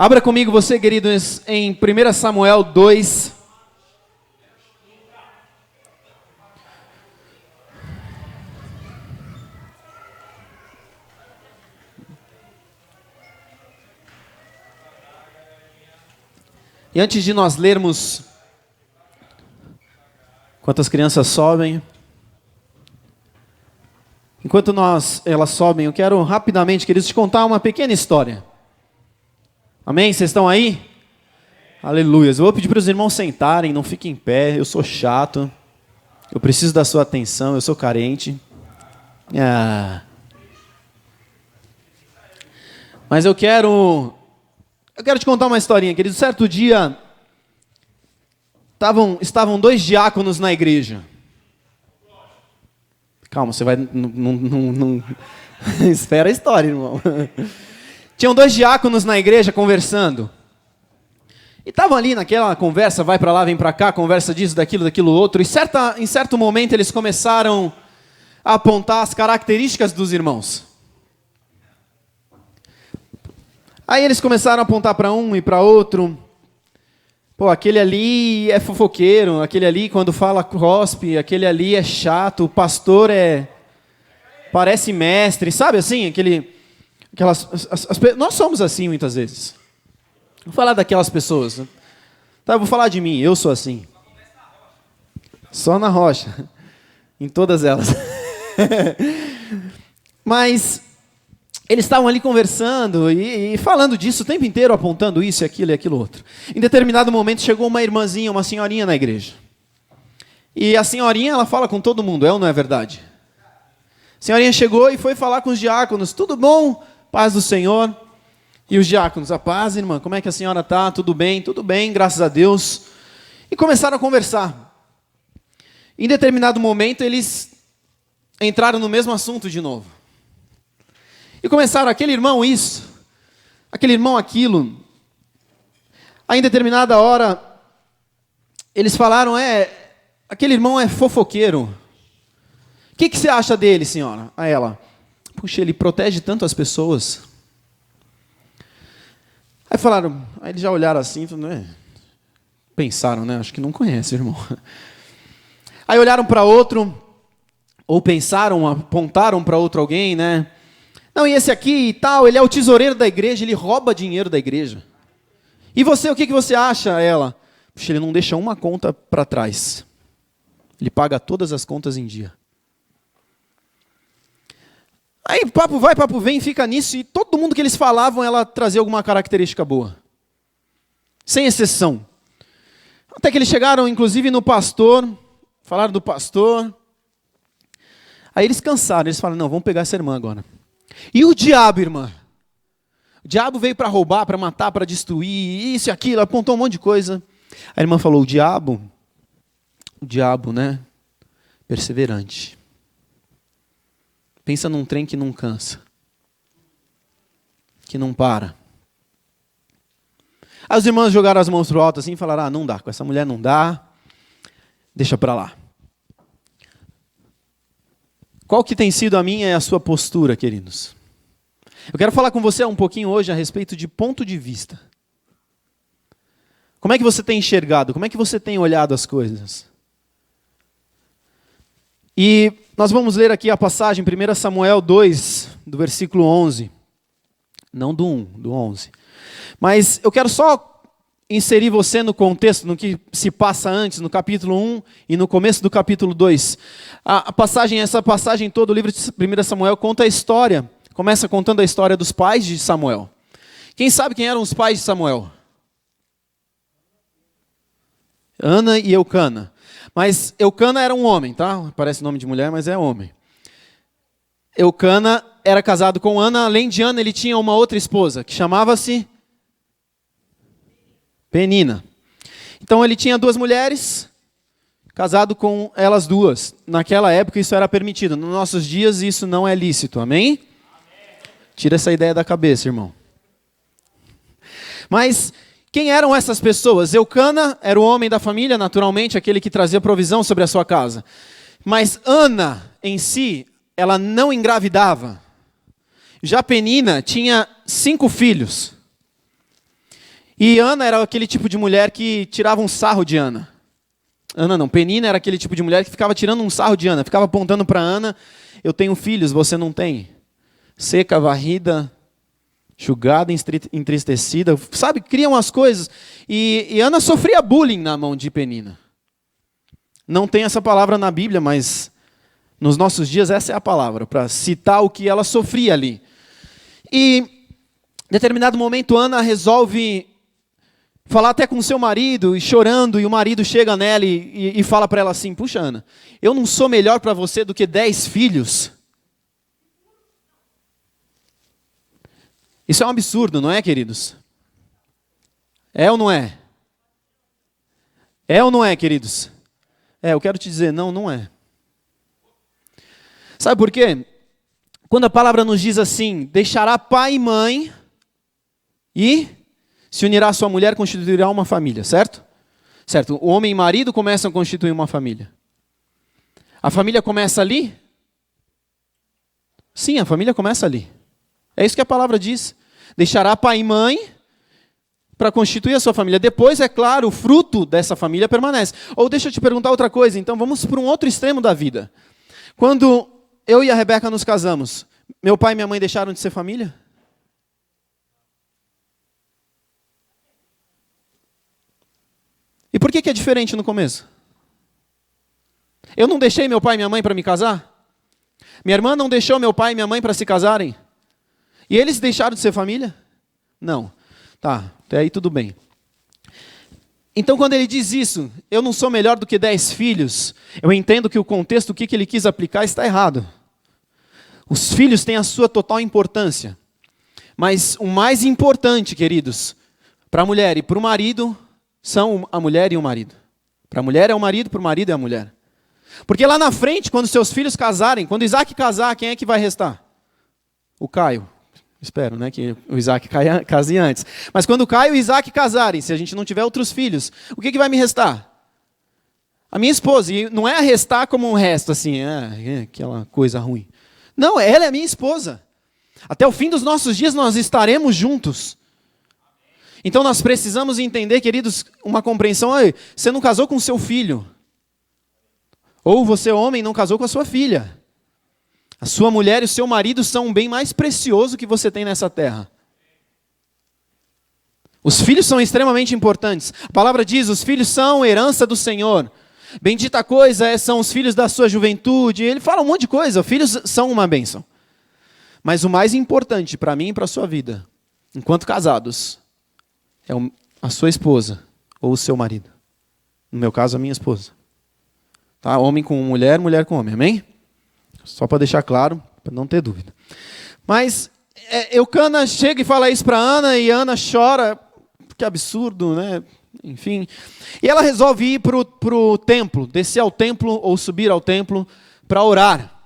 Abra comigo você, queridos, em 1 Samuel 2. E antes de nós lermos, enquanto as crianças sobem, enquanto elas sobem, eu quero rapidamente, queridos, te contar uma pequena história. Amém? Vocês estão aí? Aleluia. Eu vou pedir para os irmãos sentarem, não fiquem em pé, eu sou chato, eu preciso da sua atenção, eu sou carente. Mas eu quero te contar uma historinha, querido. Certo dia, estavam dois diáconos na igreja. Calma, você vai... Não espera a história, irmão. Tinham dois diáconos na igreja conversando. E estavam ali naquela conversa, vai para lá, vem para cá, conversa disso, daquilo outro. E em certo momento eles começaram a apontar as características dos irmãos. Aí eles começaram a apontar para um e para outro. Pô, aquele ali é fofoqueiro, aquele ali quando fala cospe, aquele ali é chato, o pastor parece mestre, sabe assim? Nós somos assim muitas vezes. Vou falar daquelas pessoas. Tá, eu vou falar de mim, eu sou assim. Só na rocha. Em todas elas. Mas eles estavam ali conversando e falando disso o tempo inteiro, apontando isso e aquilo outro. Em determinado momento chegou uma irmãzinha, uma senhorinha na igreja. E a senhorinha, ela fala com todo mundo, é ou não é verdade? A senhorinha chegou e foi falar com os diáconos. Tudo bom? Paz do Senhor. E os diáconos, a paz, irmã, como é que a senhora está? Tudo bem, graças a Deus. E começaram a conversar. Em determinado momento, eles entraram no mesmo assunto de novo. E começaram, aquele irmão isso, aquele irmão aquilo. Aí em determinada hora, eles falaram, aquele irmão é fofoqueiro. O que você acha dele, senhora? A ela, puxa, ele protege tanto as pessoas. Aí eles já olharam assim, pensaram, né? Acho que não conhece, irmão. Aí olharam para outro, ou pensaram, apontaram para outro alguém, né? Não, e esse aqui e tal, ele é o tesoureiro da igreja, ele rouba dinheiro da igreja. E você, o que você acha? Ela, puxa, ele não deixa uma conta para trás. Ele paga todas as contas em dia. Aí papo vai, papo vem, fica nisso, e todo mundo que eles falavam, ela trazia alguma característica boa. Sem exceção. Até que eles chegaram, inclusive, no pastor, falaram do pastor. Aí eles cansaram, eles falaram, não, vamos pegar essa irmã agora. E o diabo, irmã? O diabo veio para roubar, para matar, para destruir, isso e aquilo, apontou um monte de coisa. A irmã falou, o diabo, né? Perseverante. Pensa num trem que não cansa. Que não para. Aí os irmãos jogaram as mãos pro alto assim e falaram, não dá, com essa mulher não dá. Deixa para lá. Qual que tem sido a minha e a sua postura, queridos? Eu quero falar com você um pouquinho hoje a respeito de ponto de vista. Como é que você tem enxergado? Como é que você tem olhado as coisas? E nós vamos ler aqui a passagem, 1 Samuel 2, do versículo 11. Não do 1, do 11. Mas eu quero só inserir você no contexto, no que se passa antes, no capítulo 1 e no começo do capítulo 2. Essa passagem toda, o livro de 1 Samuel conta a história, começa contando a história dos pais de Samuel. Quem sabe quem eram os pais de Samuel? Ana e Eucana. Mas Eucana era um homem, tá? Parece nome de mulher, mas é homem. Eucana era casado com Ana, além de Ana ele tinha uma outra esposa, que chamava-se Penina. Então ele tinha duas mulheres, casado com elas duas. Naquela época isso era permitido. Nos nossos dias isso não é lícito, amém? Tira essa ideia da cabeça, irmão. Mas quem eram essas pessoas? Eucana era o homem da família, naturalmente, aquele que trazia provisão sobre a sua casa. Mas Ana, em si, ela não engravidava. Já Penina tinha 5 filhos. E Ana era aquele tipo de mulher que tirava um sarro de Ana. Penina era aquele tipo de mulher que ficava tirando um sarro de Ana, ficava apontando para Ana: eu tenho filhos, você não tem. Seca, varrida, enxugada, entristecida, sabe, criam as coisas. E Ana sofria bullying na mão de Penina. Não tem essa palavra na Bíblia, mas nos nossos dias essa é a palavra, para citar o que ela sofria ali. E em determinado momento Ana resolve falar até com seu marido, e chorando, e o marido chega nela e fala para ela assim: puxa, Ana, eu não sou melhor para você do que 10 filhos? Isso é um absurdo, não é, queridos? É ou não é? É ou não é, queridos? Eu quero te dizer, não, não é. Sabe por quê? Quando a palavra nos diz assim: deixará pai e mãe e se unirá à sua mulher, constituirá uma família, certo? Certo. O homem e marido começam a constituir uma família. A família começa ali? Sim, a família começa ali. É isso que a palavra diz. Deixará pai e mãe para constituir a sua família. Depois, é claro, o fruto dessa família permanece. Ou deixa eu te perguntar outra coisa, então vamos para um outro extremo da vida. Quando eu e a Rebeca nos casamos, meu pai e minha mãe deixaram de ser família? E por que é diferente no começo? Eu não deixei meu pai e minha mãe para me casar? Minha irmã não deixou meu pai e minha mãe para se casarem? E eles deixaram de ser família? Não. Tá, até aí tudo bem. Então quando ele diz isso, eu não sou melhor do que 10 filhos, eu entendo que o contexto, o que ele quis aplicar está errado. Os filhos têm a sua total importância. Mas o mais importante, queridos, para a mulher e para o marido, são a mulher e o marido. Para a mulher é o marido, para o marido é a mulher. Porque lá na frente, quando seus filhos casarem, quando Isaac casar, quem é que vai restar? O Caio. Espero, né, que o Isaac case antes. Mas quando o Caio e o Isaac casarem, se a gente não tiver outros filhos, o que vai me restar? A minha esposa. E não é restar como um resto, assim, aquela coisa ruim. Não, ela é minha esposa. Até o fim dos nossos dias nós estaremos juntos. Então nós precisamos entender, queridos, uma compreensão. Você não casou com seu filho. Ou você, homem, não casou com a sua filha. A sua mulher e o seu marido são um bem mais precioso que você tem nessa terra. Os filhos são extremamente importantes. A palavra diz: os filhos são herança do Senhor. Bendita coisa são os filhos da sua juventude. Ele fala um monte de coisa. Filhos são uma bênção. Mas o mais importante para mim e para a sua vida, enquanto casados, é a sua esposa ou o seu marido. No meu caso, a minha esposa. Tá? Homem com mulher, mulher com homem. Amém? Só para deixar claro, para não ter dúvida. Mas Eucana chega e fala isso para Ana, e Ana chora. Que absurdo, né? Enfim. E ela resolve ir para o templo, descer ao templo ou subir ao templo para orar.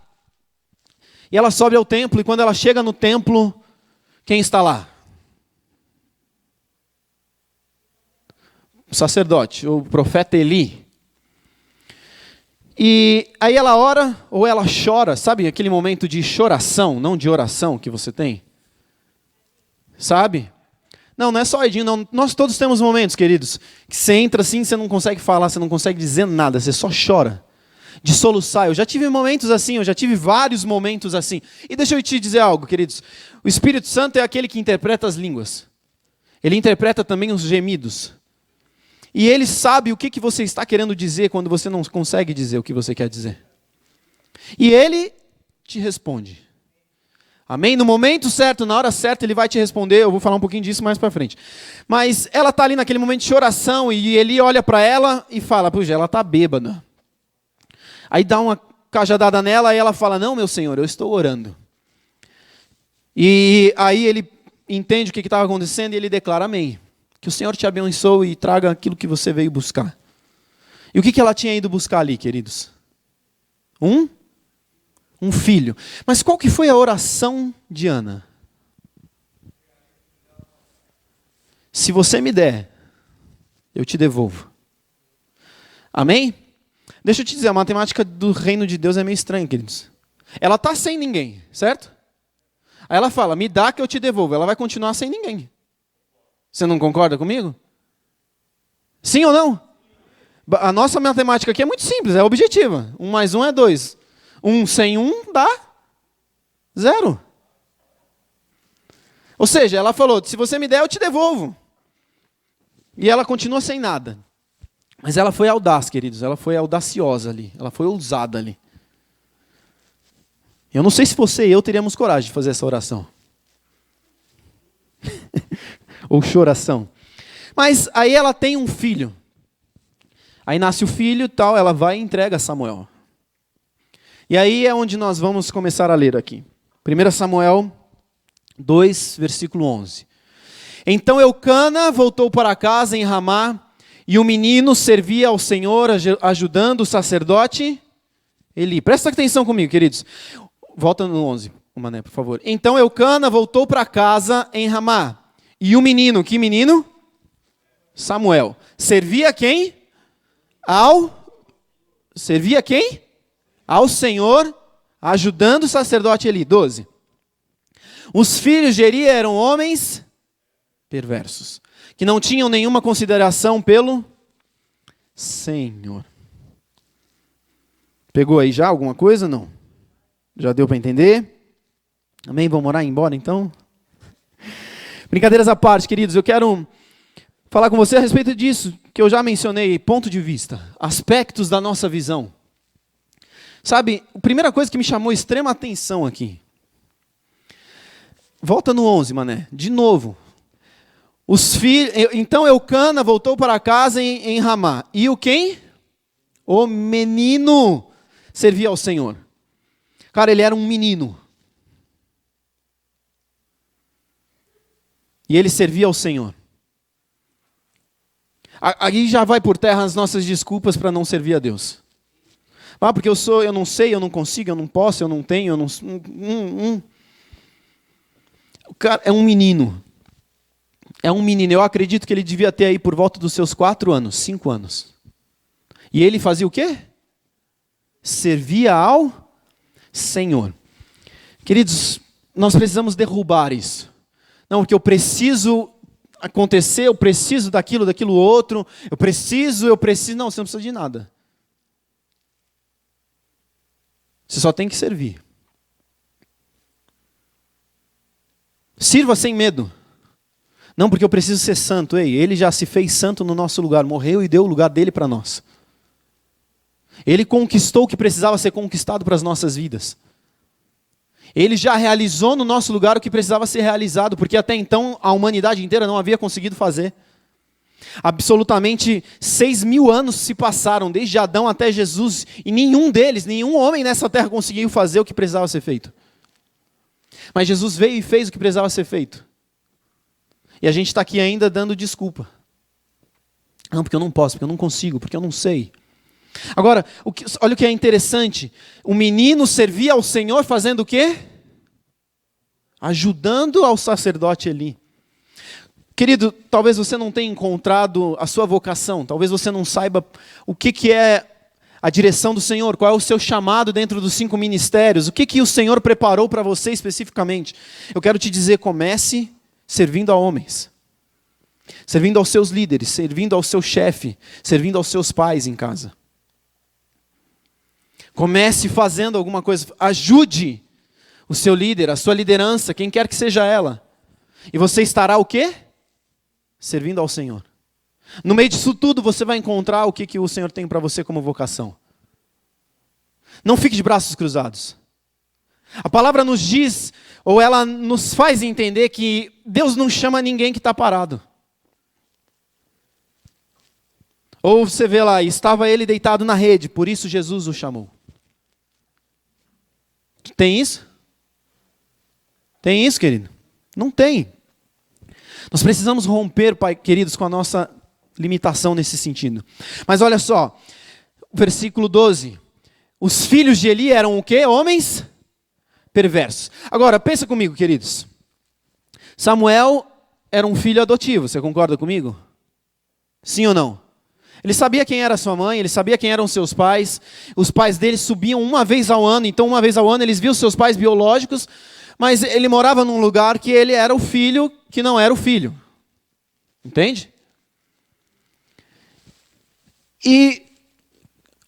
E ela sobe ao templo, e quando ela chega no templo, quem está lá? O sacerdote, o profeta Eli. E aí ela ora, ou ela chora, sabe aquele momento de choração, não de oração que você tem? Sabe? Não é só Edinho, não. Nós todos temos momentos, queridos, que você entra assim, você não consegue falar, você não consegue dizer nada, você só chora. De soluçar. Eu já tive momentos assim, eu já tive vários momentos assim. E deixa eu te dizer algo, queridos. O Espírito Santo é aquele que interpreta as línguas. Ele interpreta também os gemidos. E ele sabe o que você está querendo dizer quando você não consegue dizer o que você quer dizer. E ele te responde. Amém? No momento certo, na hora certa, ele vai te responder. Eu vou falar um pouquinho disso mais para frente. Mas ela está ali naquele momento de oração e ele olha para ela e fala: puxa, ela está bêbada. Aí dá uma cajadada nela e ela fala: não, meu Senhor, eu estou orando. E aí ele entende o que estava acontecendo e ele declara: amém. Que o Senhor te abençoe e traga aquilo que você veio buscar. E o que ela tinha ido buscar ali, queridos? Um filho. Mas qual que foi a oração de Ana? Se você me der, eu te devolvo. Amém? Deixa eu te dizer, a matemática do reino de Deus é meio estranha, queridos. Ela está sem ninguém, certo? Aí ela fala: me dá que eu te devolvo. Ela vai continuar sem ninguém. Você não concorda comigo? Sim ou não? A nossa matemática aqui é muito simples, é objetiva. 1 mais 1 é 2. 1 sem 1 dá 0. Ou seja, ela falou, se você me der, eu te devolvo. E ela continua sem nada. Mas ela foi audaz, queridos. Ela foi audaciosa ali. Ela foi ousada ali. Eu não sei se você e eu teríamos coragem de fazer essa oração. Ou choração. Mas aí ela tem um filho. Aí nasce o filho e tal, ela vai e entrega a Samuel. E aí é onde nós vamos começar a ler aqui. 1 Samuel 2, versículo 11. Então Eucana voltou para casa em Ramá, e o menino servia ao Senhor, ajudando o sacerdote Eli. Presta atenção comigo, queridos. Volta no 11, Mané, por favor. Então Eucana voltou para casa em Ramá, e o menino, que menino? Samuel. Servia quem? Servia quem? Ao Senhor, ajudando o sacerdote Eli. 12. Os filhos de Eli eram homens perversos, que não tinham nenhuma consideração pelo Senhor. Pegou aí já alguma coisa? Não? Já deu para entender? Amém? Vamos orar e ir embora então? Brincadeiras à parte, queridos, eu quero falar com você a respeito disso, que eu já mencionei, ponto de vista, aspectos da nossa visão. Sabe, a primeira coisa que me chamou extrema atenção aqui. Volta no 11, Mané, de novo. Então Eucana voltou para casa em Ramá. E o quem? O menino servia ao Senhor. Cara, ele era um menino. E ele servia ao Senhor. Aí já vai por terra as nossas desculpas para não servir a Deus. Ah, porque eu não sei, eu não consigo, eu não posso, eu não tenho, eu não... O cara é um menino. É um menino. Eu acredito que ele devia ter aí por volta dos seus 4 anos, 5 anos. E ele fazia o quê? Servia ao Senhor. Queridos, nós precisamos derrubar isso. Não, porque eu preciso acontecer, eu preciso daquilo outro, eu preciso. Não, você não precisa de nada. Você só tem que servir. Sirva sem medo. Não, porque eu preciso ser santo. Ei, ele já se fez santo no nosso lugar, morreu e deu o lugar dele para nós. Ele conquistou o que precisava ser conquistado para as nossas vidas. Ele já realizou no nosso lugar o que precisava ser realizado, porque até então a humanidade inteira não havia conseguido fazer. Absolutamente 6.000 anos se passaram, desde Adão até Jesus, e nenhum homem nessa terra conseguiu fazer o que precisava ser feito. Mas Jesus veio e fez o que precisava ser feito. E a gente está aqui ainda dando desculpa. Não, porque eu não posso, porque eu não consigo, porque eu não sei. Agora, olha o que é interessante. O menino servia ao Senhor fazendo o quê? Ajudando ao sacerdote Eli. Querido, talvez você não tenha encontrado a sua vocação. Talvez você não saiba o que é a direção do Senhor. Qual é o seu chamado dentro dos 5 ministérios. O que o Senhor preparou para você especificamente. Eu quero te dizer, comece servindo a homens. Servindo aos seus líderes, servindo ao seu chefe, servindo aos seus pais em casa. Comece fazendo alguma coisa, ajude o seu líder, a sua liderança, quem quer que seja ela. E você estará o quê? Servindo ao Senhor. No meio disso tudo você vai encontrar o que o Senhor tem para você como vocação. Não fique de braços cruzados. A palavra nos diz, ou ela nos faz entender que Deus não chama ninguém que está parado. Ou você vê lá, estava ele deitado na rede, por isso Jesus o chamou. Tem isso? Tem isso, querido? Não tem. Nós precisamos romper, pai, queridos, com a nossa limitação nesse sentido. Mas olha só, versículo 12. Os filhos de Eli eram o quê? Homens perversos. Agora, pensa comigo, queridos. Samuel era um filho adotivo, você concorda comigo? Sim ou não? Ele sabia quem era sua mãe, ele sabia quem eram seus pais. Os pais dele subiam uma vez ao ano, então uma vez ao ano eles viam seus pais biológicos, mas ele morava num lugar que ele era o filho que não era o filho. Entende? E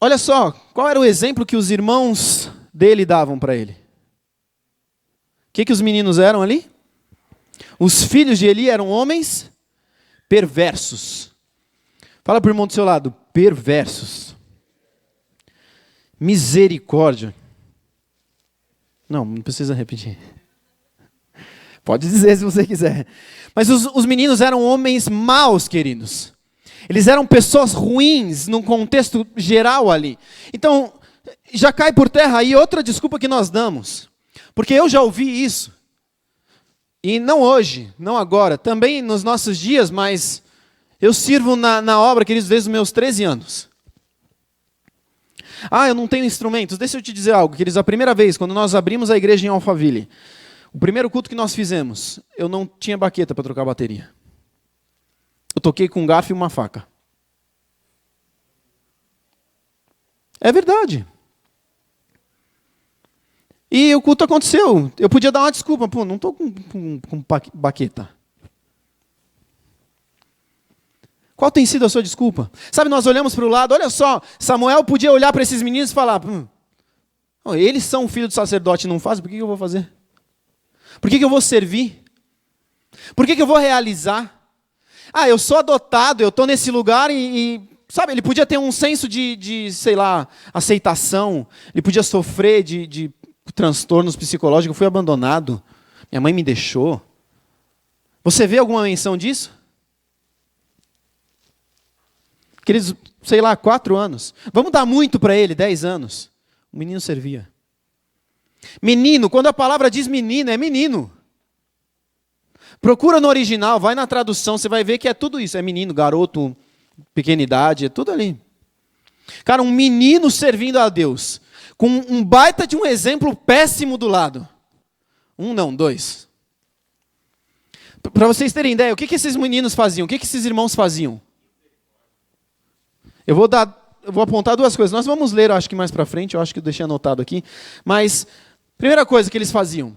olha só, qual era o exemplo que os irmãos dele davam para ele? O que os meninos eram ali? Os filhos de Eli eram homens perversos. Fala para o irmão do seu lado, perversos. Misericórdia. Não precisa repetir. Pode dizer se você quiser. Mas os meninos eram homens maus, queridos. Eles eram pessoas ruins num contexto geral ali. Então, já cai por terra aí outra desculpa que nós damos. Porque eu já ouvi isso. E não hoje, não agora, também nos nossos dias, mas eu sirvo na obra, queridos, desde os meus 13 anos. Eu não tenho instrumentos. Deixa eu te dizer algo, queridos. A primeira vez, quando nós abrimos a igreja em Alphaville, o primeiro culto que nós fizemos, eu não tinha baqueta para trocar a bateria. Eu toquei com um garfo e uma faca. É verdade. E o culto aconteceu. Eu podia dar uma desculpa. Não estou com baqueta. Qual tem sido a sua desculpa? Sabe, nós olhamos para o lado, olha só, Samuel podia olhar para esses meninos e falar, eles são filho do sacerdote e não fazem, por que eu vou fazer? Por que eu vou servir? Por que eu vou realizar? Eu sou adotado, eu estou nesse lugar sabe, ele podia ter um senso de, sei lá, aceitação, ele podia sofrer de transtornos psicológicos, eu fui abandonado, minha mãe me deixou. Você vê alguma menção disso? Queridos, sei lá, 4 anos. Vamos dar muito para ele, 10 anos. O menino servia. Menino, quando a palavra diz menino, é menino. Procura no original, vai na tradução, você vai ver que é tudo isso. É menino, garoto, pequena idade, é tudo ali. Cara, um menino servindo a Deus, com um baita de um exemplo péssimo do lado. 1 não, 2. Para vocês terem ideia, o que esses meninos faziam? O que esses irmãos faziam? Eu vou apontar 2 coisas. Nós vamos ler, acho que mais para frente, eu acho que eu deixei anotado aqui. Mas, primeira coisa que eles faziam.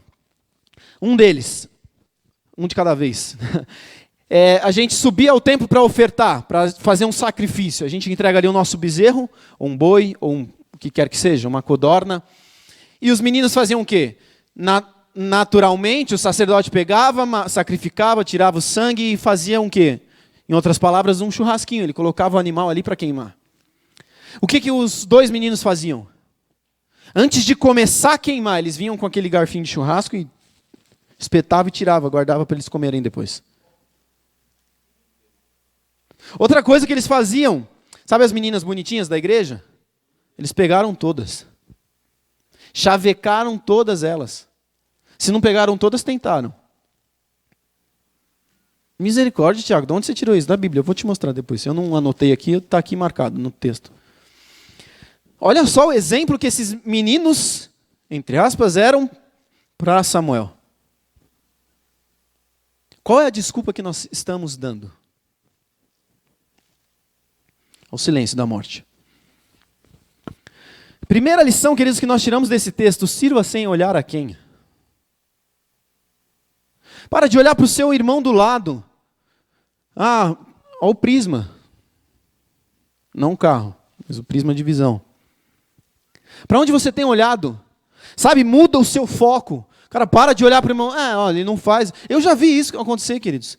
Um deles, um de cada vez. A gente subia ao templo para ofertar, para fazer um sacrifício. A gente entrega ali o nosso bezerro, ou um boi, ou o que quer que seja, uma codorna. E os meninos faziam o quê? Naturalmente, o sacerdote pegava, sacrificava, tirava o sangue e fazia o quê? Em outras palavras, um churrasquinho. Ele colocava o animal ali para queimar. O que os 2 meninos faziam? Antes de começar a queimar, eles vinham com aquele garfinho de churrasco e espetava e tirava, guardava para eles comerem depois. Outra coisa que eles faziam, sabe as meninas bonitinhas da igreja? Eles pegaram todas. Chavecaram todas elas. Se não pegaram todas, tentaram. Misericórdia, Tiago, de onde você tirou isso? Da Bíblia, eu vou te mostrar depois. Se eu não anotei aqui, está aqui marcado no texto. Olha só o exemplo que esses meninos, entre aspas, eram para Samuel. Qual é a desculpa que nós estamos dando? Ao silêncio da morte. Primeira lição, queridos, que nós tiramos desse texto, sirva sem olhar a quem. Para de olhar para o seu irmão do lado. Olha o prisma. Não o carro, mas o prisma de visão. Para onde você tem olhado? Sabe, muda o seu foco. Cara, para de olhar para o irmão. Olha, ele não faz. Eu já vi isso acontecer, queridos.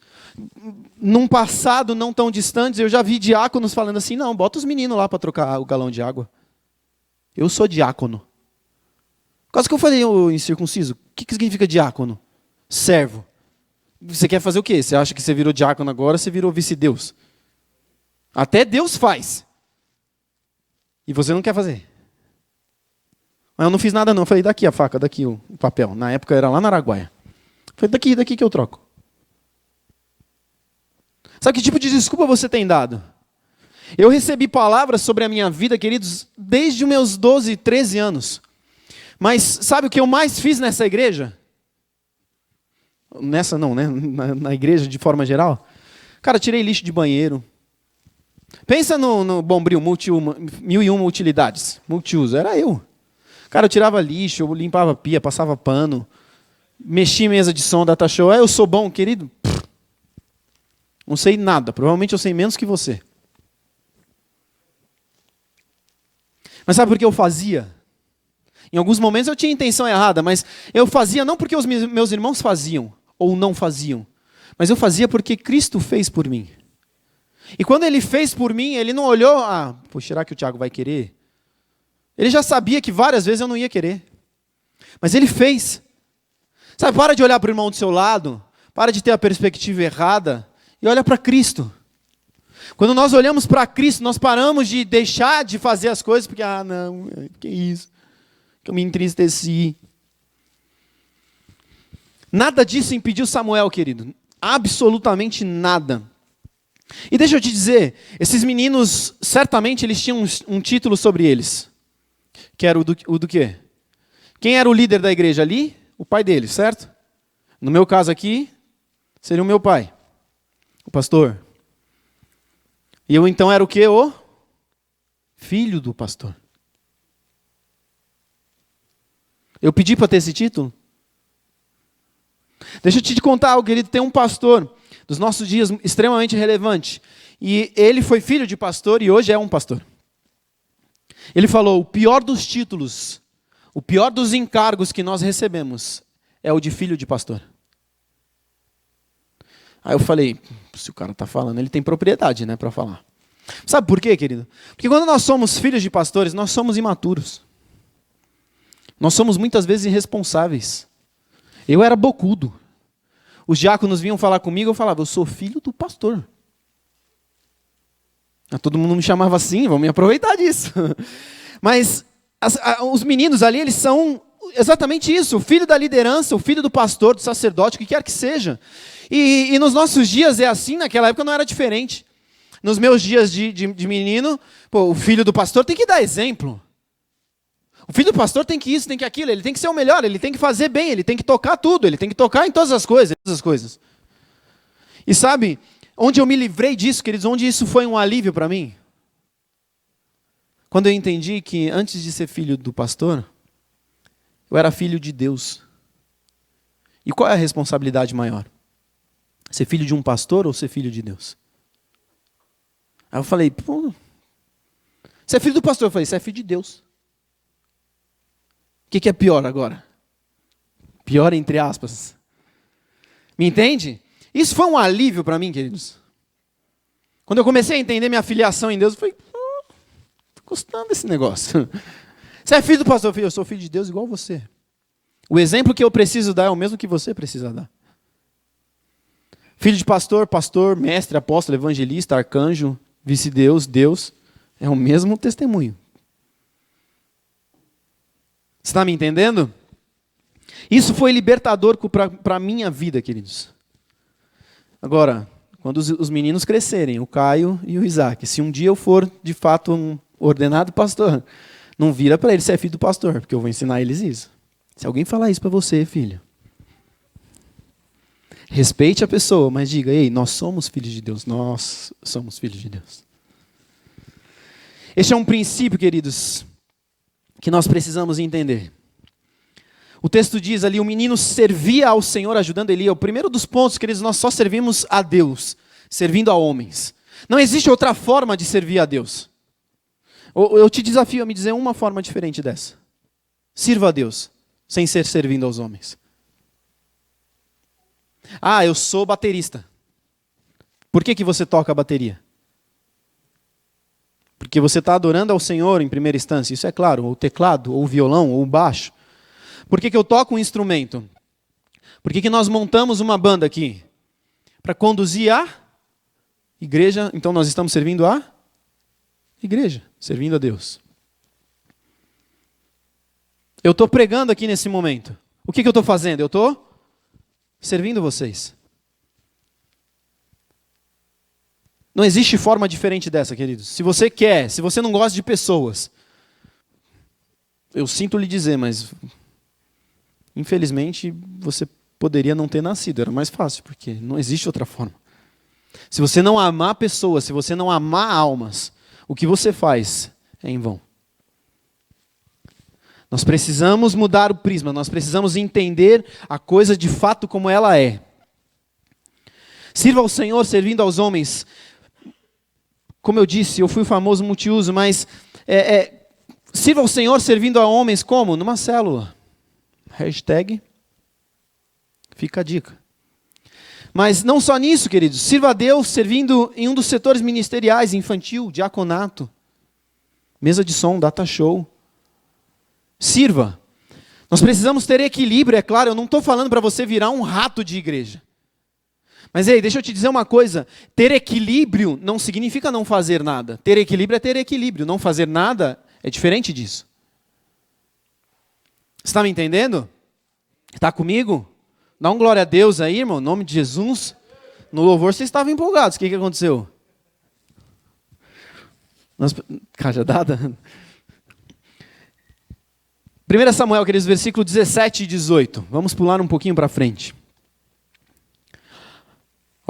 Num passado não tão distante, eu já vi diáconos falando assim, não, bota os meninos lá para trocar o galão de água. Eu sou diácono. Quase que eu falei incircunciso. O que significa diácono? Servo. Você quer fazer o quê? Você acha que você virou diácono agora, você virou vice-deus. Até Deus faz. E você não quer fazer. Mas eu não fiz nada não. Eu falei, daqui a faca, daqui o papel. Na época era lá na Araguaia. Eu falei, daqui que eu troco. Sabe que tipo de desculpa você tem dado? Eu recebi palavras sobre a minha vida, queridos, desde os meus 12, 13 anos. Mas sabe o que eu mais fiz nessa igreja? Nessa não, né? Na igreja de forma geral. Cara, tirei lixo de banheiro. Pensa no Bombril, 1001 utilidades. Multiuso, era eu. Cara, eu tirava lixo, eu limpava a pia, passava pano. Mexi em mesa de som, data show. Eu sou bom, querido. Não sei nada. Provavelmente eu sei menos que você. Mas sabe por que eu fazia? Em alguns momentos eu tinha intenção errada, mas eu fazia não porque os meus irmãos faziam ou não faziam, mas eu fazia porque Cristo fez por mim. E quando Ele fez por mim, Ele não olhou, será que o Tiago vai querer? Ele já sabia que várias vezes eu não ia querer. Mas Ele fez. Sabe, para de olhar para o irmão do seu lado, para de ter a perspectiva errada e olha para Cristo. Quando nós olhamos para Cristo, nós paramos de deixar de fazer as coisas porque, não, que isso? Que eu me entristeci. Nada disso impediu Samuel, querido. Absolutamente nada. E deixa eu te dizer, esses meninos, certamente eles tinham um título sobre eles. Que era o do quê? Quem era o líder da igreja ali? O pai deles, certo? No meu caso aqui, seria o meu pai, o pastor. E eu então era o quê? O filho do pastor. Eu pedi para ter esse título? Deixa eu te contar algo, querido. Tem um pastor dos nossos dias extremamente relevante. E ele foi filho de pastor e hoje é um pastor. Ele falou, o pior dos títulos, o pior dos encargos que nós recebemos é o de filho de pastor. Aí eu falei, se o cara está falando, ele tem propriedade, né, para falar. Sabe por quê, querido? Porque quando nós somos filhos de pastores, nós somos imaturos. Nós somos muitas vezes irresponsáveis. Eu era bocudo. Os diáconos vinham falar comigo, eu falava, eu sou filho do pastor. Todo mundo me chamava assim, vamos me aproveitar disso. Mas os meninos ali, eles são exatamente isso, o filho da liderança, o filho do pastor, do sacerdote, o que quer que seja. E nos nossos dias é assim, naquela época não era diferente. Nos meus dias de menino, o filho do pastor tem que dar exemplo. O filho do pastor tem que isso, tem que aquilo, ele tem que ser o melhor, ele tem que fazer bem, ele tem que tocar tudo, ele tem que tocar em todas as coisas. E sabe, onde eu me livrei disso, queridos, onde isso foi um alívio para mim? Quando eu entendi que antes de ser filho do pastor, eu era filho de Deus. E qual é a responsabilidade maior? Ser filho de um pastor ou ser filho de Deus? Aí eu falei, você é filho do pastor? Eu falei, você é filho de Deus. O que é pior agora? Pior entre aspas. Me entende? Isso foi um alívio para mim, queridos. Quando eu comecei a entender minha filiação em Deus, eu falei, estou gostando desse negócio. Você é filho do pastor? Eu sou filho de Deus igual você. O exemplo que eu preciso dar é o mesmo que você precisa dar. Filho de pastor, mestre, apóstolo, evangelista, arcanjo, vice-deus, Deus, é o mesmo testemunho. Você está me entendendo? Isso foi libertador para a minha vida, queridos. Agora, quando os meninos crescerem, o Caio e o Isaac, se um dia eu for, de fato, um ordenado pastor, não vira para eles ser filho do pastor, porque eu vou ensinar eles isso. Se alguém falar isso para você, filho, respeite a pessoa, mas diga, ei, nós somos filhos de Deus, nós somos filhos de Deus. Este é um princípio, queridos, que nós precisamos entender. O texto diz ali, o menino servia ao Senhor ajudando Eli. É o primeiro dos pontos, queridos, nós só servimos a Deus, servindo a homens. Não existe outra forma de servir a Deus. Eu te desafio a me dizer uma forma diferente dessa. Sirva a Deus, sem ser servindo aos homens. Eu sou baterista. Por que você toca a bateria? Porque você está adorando ao Senhor em primeira instância, isso é claro, ou o teclado, ou o violão, ou o baixo. Por que eu toco um instrumento? Por que nós montamos uma banda aqui? Para conduzir a igreja, então nós estamos servindo a igreja, servindo a Deus. Eu estou pregando aqui nesse momento. O que eu estou fazendo? Eu estou servindo vocês. Não existe forma diferente dessa, queridos. Se você não gosta de pessoas, eu sinto lhe dizer, mas infelizmente você poderia não ter nascido, era mais fácil, porque não existe outra forma. Se você não amar pessoas, se você não amar almas, o que você faz é em vão. Nós precisamos mudar o prisma, nós precisamos entender a coisa de fato como ela é. Sirva ao Senhor servindo aos homens. Como eu disse, eu fui o famoso multiuso, mas sirva ao Senhor servindo a homens como? Numa célula. Hashtag, fica a dica. Mas não só nisso, queridos. Sirva a Deus servindo em um dos setores ministeriais, infantil, diaconato, mesa de som, data show. Sirva. Nós precisamos ter equilíbrio, é claro. Eu não estou falando para você virar um rato de igreja. Mas, ei, deixa eu te dizer uma coisa. Ter equilíbrio não significa não fazer nada. Ter equilíbrio é ter equilíbrio. Não fazer nada é diferente disso. Você está me entendendo? Está comigo? Dá um glória a Deus aí, irmão, em nome de Jesus. No louvor vocês estavam empolgados. O que aconteceu? Cajadada? 1 Samuel, aqueles versículos 17 e 18. Vamos pular um pouquinho para frente.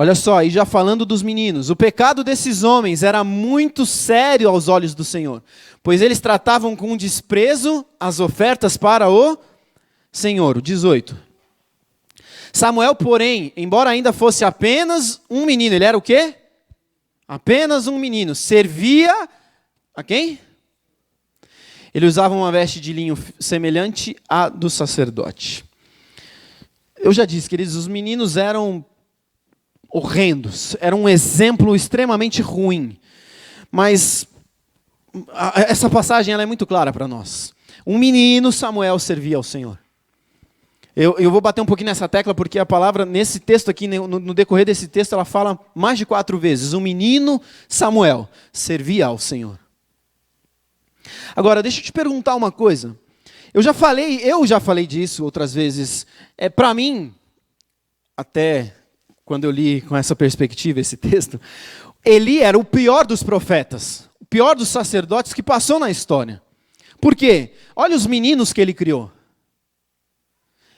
Olha só, e já falando dos meninos. O pecado desses homens era muito sério aos olhos do Senhor, pois eles tratavam com desprezo as ofertas para o Senhor. O 18. Samuel, porém, embora ainda fosse apenas um menino, ele era o quê? Apenas um menino. Servia a quem? Ele usava uma veste de linho semelhante à do sacerdote. Eu já disse, queridos, os meninos eram horrendos, eram um exemplo extremamente ruim. Mas essa passagem ela é muito clara para nós. Um menino, Samuel, servia ao Senhor. Eu vou bater um pouquinho nessa tecla, porque a palavra, nesse texto aqui, no decorrer desse texto, ela fala mais de 4 vezes. Um menino, Samuel, servia ao Senhor. Agora, deixa eu te perguntar uma coisa. Eu já falei disso outras vezes. Para mim, até quando eu li com essa perspectiva esse texto, Eli era o pior dos profetas, o pior dos sacerdotes que passou na história. Por quê? Olha os meninos que ele criou.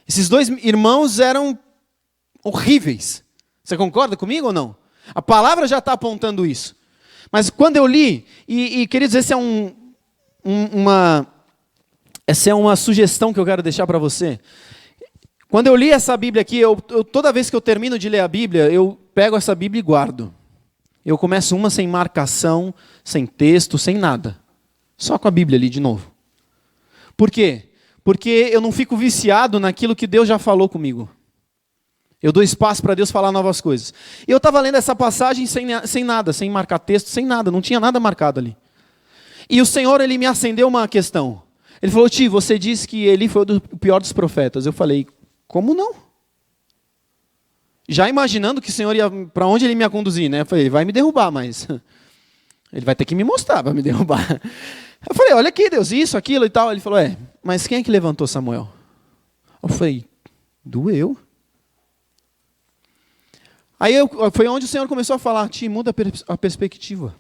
Esses 2 irmãos eram horríveis. Você concorda comigo ou não? A palavra já está apontando isso. Mas quando eu li, e queridos, essa é uma sugestão que eu quero deixar para você. Quando eu li essa Bíblia aqui, toda vez que eu termino de ler a Bíblia, eu pego essa Bíblia e guardo. Eu começo uma sem marcação, sem texto, sem nada. Só com a Bíblia ali de novo. Por quê? Porque eu não fico viciado naquilo que Deus já falou comigo. Eu dou espaço para Deus falar novas coisas. E eu estava lendo essa passagem sem nada, sem marcar texto, sem nada, não tinha nada marcado ali. E o Senhor, Ele me acendeu uma questão. Ele falou, Ti, você disse que Eli foi o pior dos profetas. Eu falei, como não? Já imaginando que o Senhor ia, para onde Ele me ia conduzir, né? Eu falei, Ele vai me derrubar, mas Ele vai ter que me mostrar para me derrubar. Eu falei, olha aqui, Deus, isso, aquilo e tal. Ele falou, mas quem é que levantou Samuel? Eu falei, doeu. Aí foi onde o Senhor começou a falar, Ti, muda a perspectiva.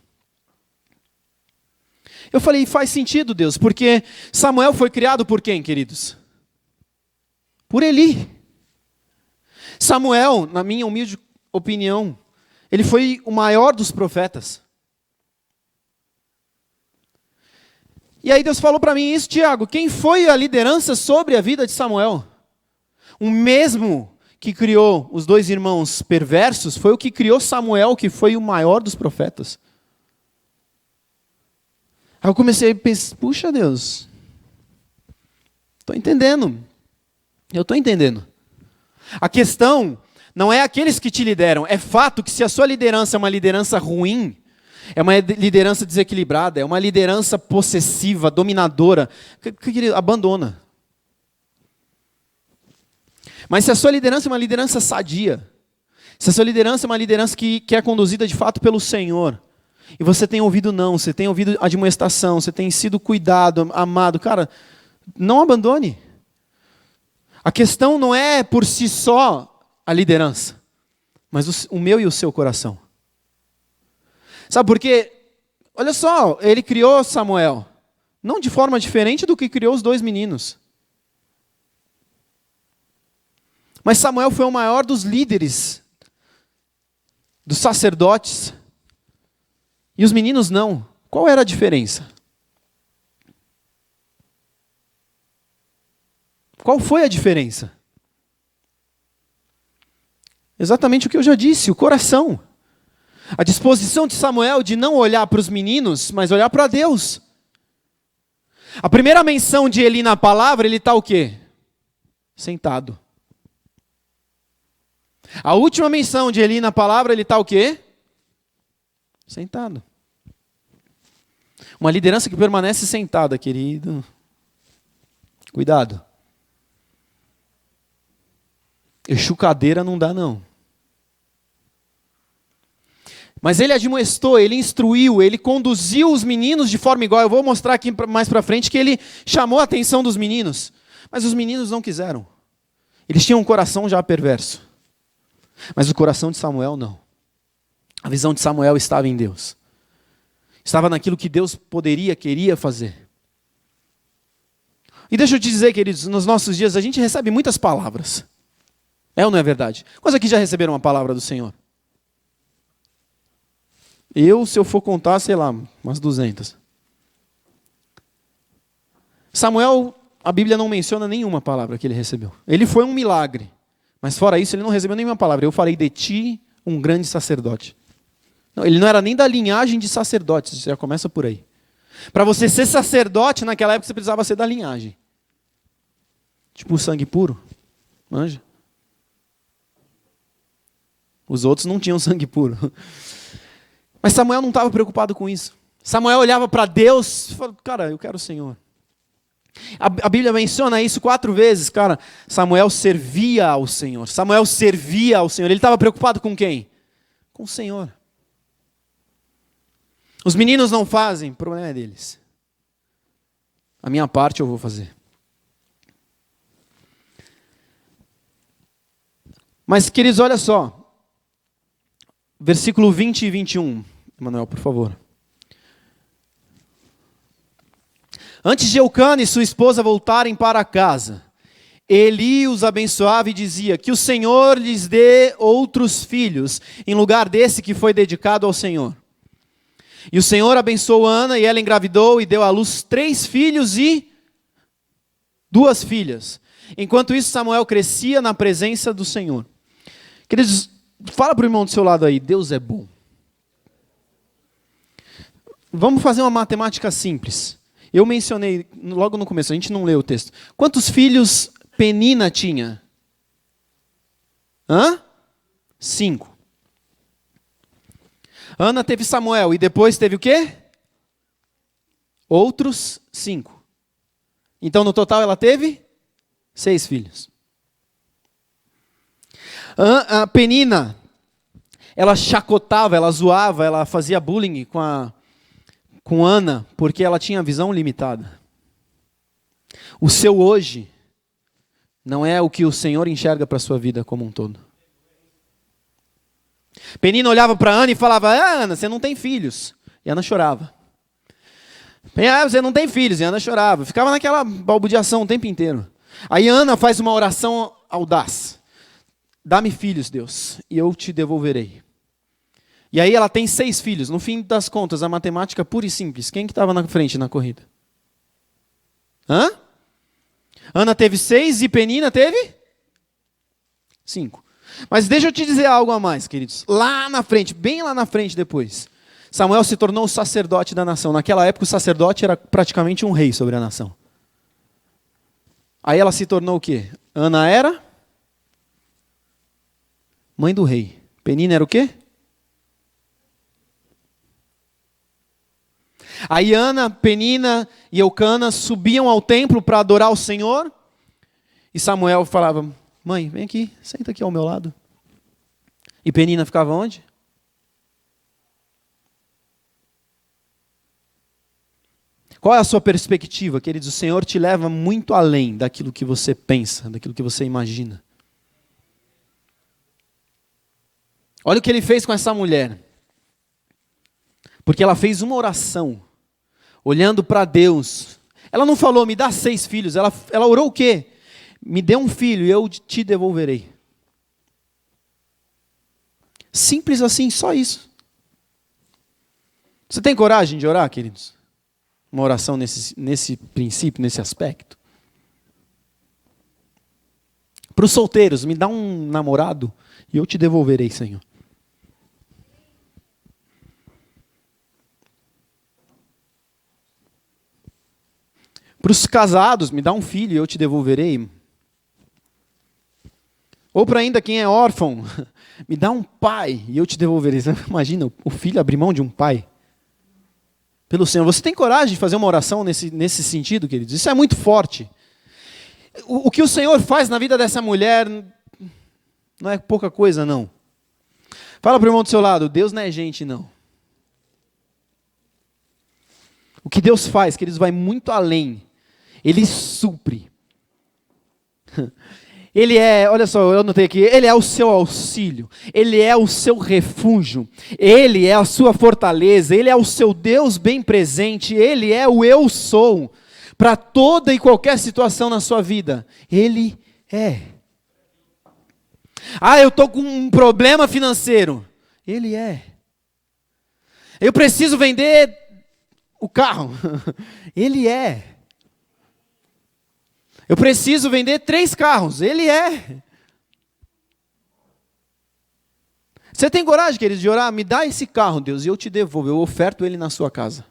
Eu falei, faz sentido, Deus, porque Samuel foi criado por quem, queridos? Por Eli. Samuel, na minha humilde opinião, ele foi o maior dos profetas. E aí Deus falou para mim isso, Tiago, quem foi a liderança sobre a vida de Samuel? O mesmo que criou os 2 irmãos perversos foi o que criou Samuel, que foi o maior dos profetas. Aí eu comecei a pensar, puxa Deus, estou entendendo. Eu estou entendendo. A questão não é aqueles que te lideram. É fato que se a sua liderança é uma liderança ruim, é uma liderança desequilibrada, é uma liderança possessiva, dominadora, abandona. Mas se a sua liderança é uma liderança sadia, se a sua liderança é uma liderança que é conduzida de fato pelo Senhor, e você tem ouvido não, você tem ouvido admoestação, você tem sido cuidado, amado, cara, não abandone. A questão não é por si só a liderança, mas o meu e o seu coração. Sabe por quê? Olha só, ele criou Samuel, não de forma diferente do que criou os 2 meninos. Mas Samuel foi o maior dos líderes, dos sacerdotes, e os meninos não. Qual era a diferença? Qual foi a diferença? Exatamente o que eu já disse, o coração. A disposição de Samuel de não olhar para os meninos, mas olhar para Deus. A primeira menção de Eli na palavra, ele está o quê? Sentado. A última menção de Eli na palavra, ele está o quê? Sentado. Uma liderança que permanece sentada, querido. Cuidado. Enxucadeira não dá, não. Mas ele admoestou, ele instruiu, ele conduziu os meninos de forma igual. Eu vou mostrar aqui mais para frente que ele chamou a atenção dos meninos. Mas os meninos não quiseram. Eles tinham um coração já perverso. Mas o coração de Samuel não. A visão de Samuel estava em Deus. Estava naquilo que Deus poderia, queria fazer. E deixa eu te dizer, queridos, nos nossos dias a gente recebe muitas palavras. É ou não é verdade? Quantos aqui já receberam uma palavra do Senhor? Se eu for contar, sei lá, umas 200. Samuel, a Bíblia não menciona nenhuma palavra que ele recebeu. Ele foi um milagre. Mas fora isso, ele não recebeu nenhuma palavra. Eu farei de ti um grande sacerdote. Não, ele não era nem da linhagem de sacerdotes. Já começa por aí. Para você ser sacerdote, naquela época, você precisava ser da linhagem. Tipo o sangue puro. Manja? Os outros não tinham sangue puro. Mas Samuel não estava preocupado com isso. Samuel olhava para Deus e falava, cara, eu quero o Senhor. A Bíblia menciona isso 4 vezes, cara. Samuel servia ao Senhor. Samuel servia ao Senhor. Ele estava preocupado com quem? Com o Senhor. Os meninos não fazem, o problema é deles. A minha parte eu vou fazer. Mas, queridos, olha só. Versículo 20 e 21. Emanuel, por favor. Antes de Eucana e sua esposa voltarem para casa, Eli os abençoava e dizia, que o Senhor lhes dê outros filhos, em lugar desse que foi dedicado ao Senhor. E o Senhor abençoou Ana, e ela engravidou e deu à luz 3 filhos e 2 filhas. Enquanto isso, Samuel crescia na presença do Senhor. Queridos, fala para o irmão do seu lado aí, Deus é bom. Vamos fazer uma matemática simples. Eu mencionei logo no começo, a gente não leu o texto. Quantos filhos Penina tinha? 5. Ana teve Samuel e depois teve o quê? Outros 5. Então no total ela teve 6 filhos. A Penina, ela chacotava, ela zoava, ela fazia bullying com Ana, porque ela tinha visão limitada. O seu hoje não é o que o Senhor enxerga para a sua vida como um todo. Penina olhava para Ana e falava, Ana, você não tem filhos. E Ana chorava. Você não tem filhos. E Ana chorava. Ficava naquela balbuciação o tempo inteiro. Aí Ana faz uma oração audaz. Dá-me filhos, Deus, e eu te devolverei. E aí ela tem 6 filhos. No fim das contas, a matemática pura e simples. Quem que estava na frente na corrida? Ana teve 6 e Penina teve 5. Mas deixa eu te dizer algo a mais, queridos. Lá na frente, bem lá na frente depois, Samuel se tornou o sacerdote da nação. Naquela época o sacerdote era praticamente um rei sobre a nação. Aí ela se tornou o quê? Ana era mãe do rei. Penina era o quê? Aí Ana, Penina e Eucana subiam ao templo para adorar o Senhor. E Samuel falava, mãe, vem aqui, senta aqui ao meu lado. E Penina ficava onde? Qual é a sua perspectiva, queridos? O Senhor te leva muito além daquilo que você pensa, daquilo que você imagina. Olha o que ele fez com essa mulher. Porque ela fez uma oração, olhando para Deus. Ela não falou, me dá 6 filhos. Ela orou o quê? Me dê um filho e eu te devolverei. Simples assim, só isso. Você tem coragem de orar, queridos? Uma oração nesse princípio, nesse aspecto? Para os solteiros, me dá um namorado e eu te devolverei, Senhor. Para os casados, me dá um filho e eu te devolverei. Ou para ainda quem é órfão, me dá um pai e eu te devolverei. Imagina o filho abrir mão de um pai pelo Senhor. Você tem coragem de fazer uma oração nesse sentido, queridos? Isso é muito forte. O que o Senhor faz na vida dessa mulher não é pouca coisa, não. Fala para o irmão do seu lado, Deus não é gente, não. O que Deus faz, queridos, vai muito além. Ele supre. Ele é, olha só, eu anotei aqui, Ele é o seu auxílio, Ele é o seu refúgio, Ele é a sua fortaleza, Ele é o seu Deus bem presente, Ele é o eu sou, para toda e qualquer situação na sua vida, Ele é. Ah, eu estou com um problema financeiro, Ele é. Eu preciso vender o carro, Ele é. Eu preciso vender 3 carros. Ele é. Você tem coragem, queridos, de orar? Me dá esse carro, Deus, e eu te devolvo. Eu oferto ele na sua casa.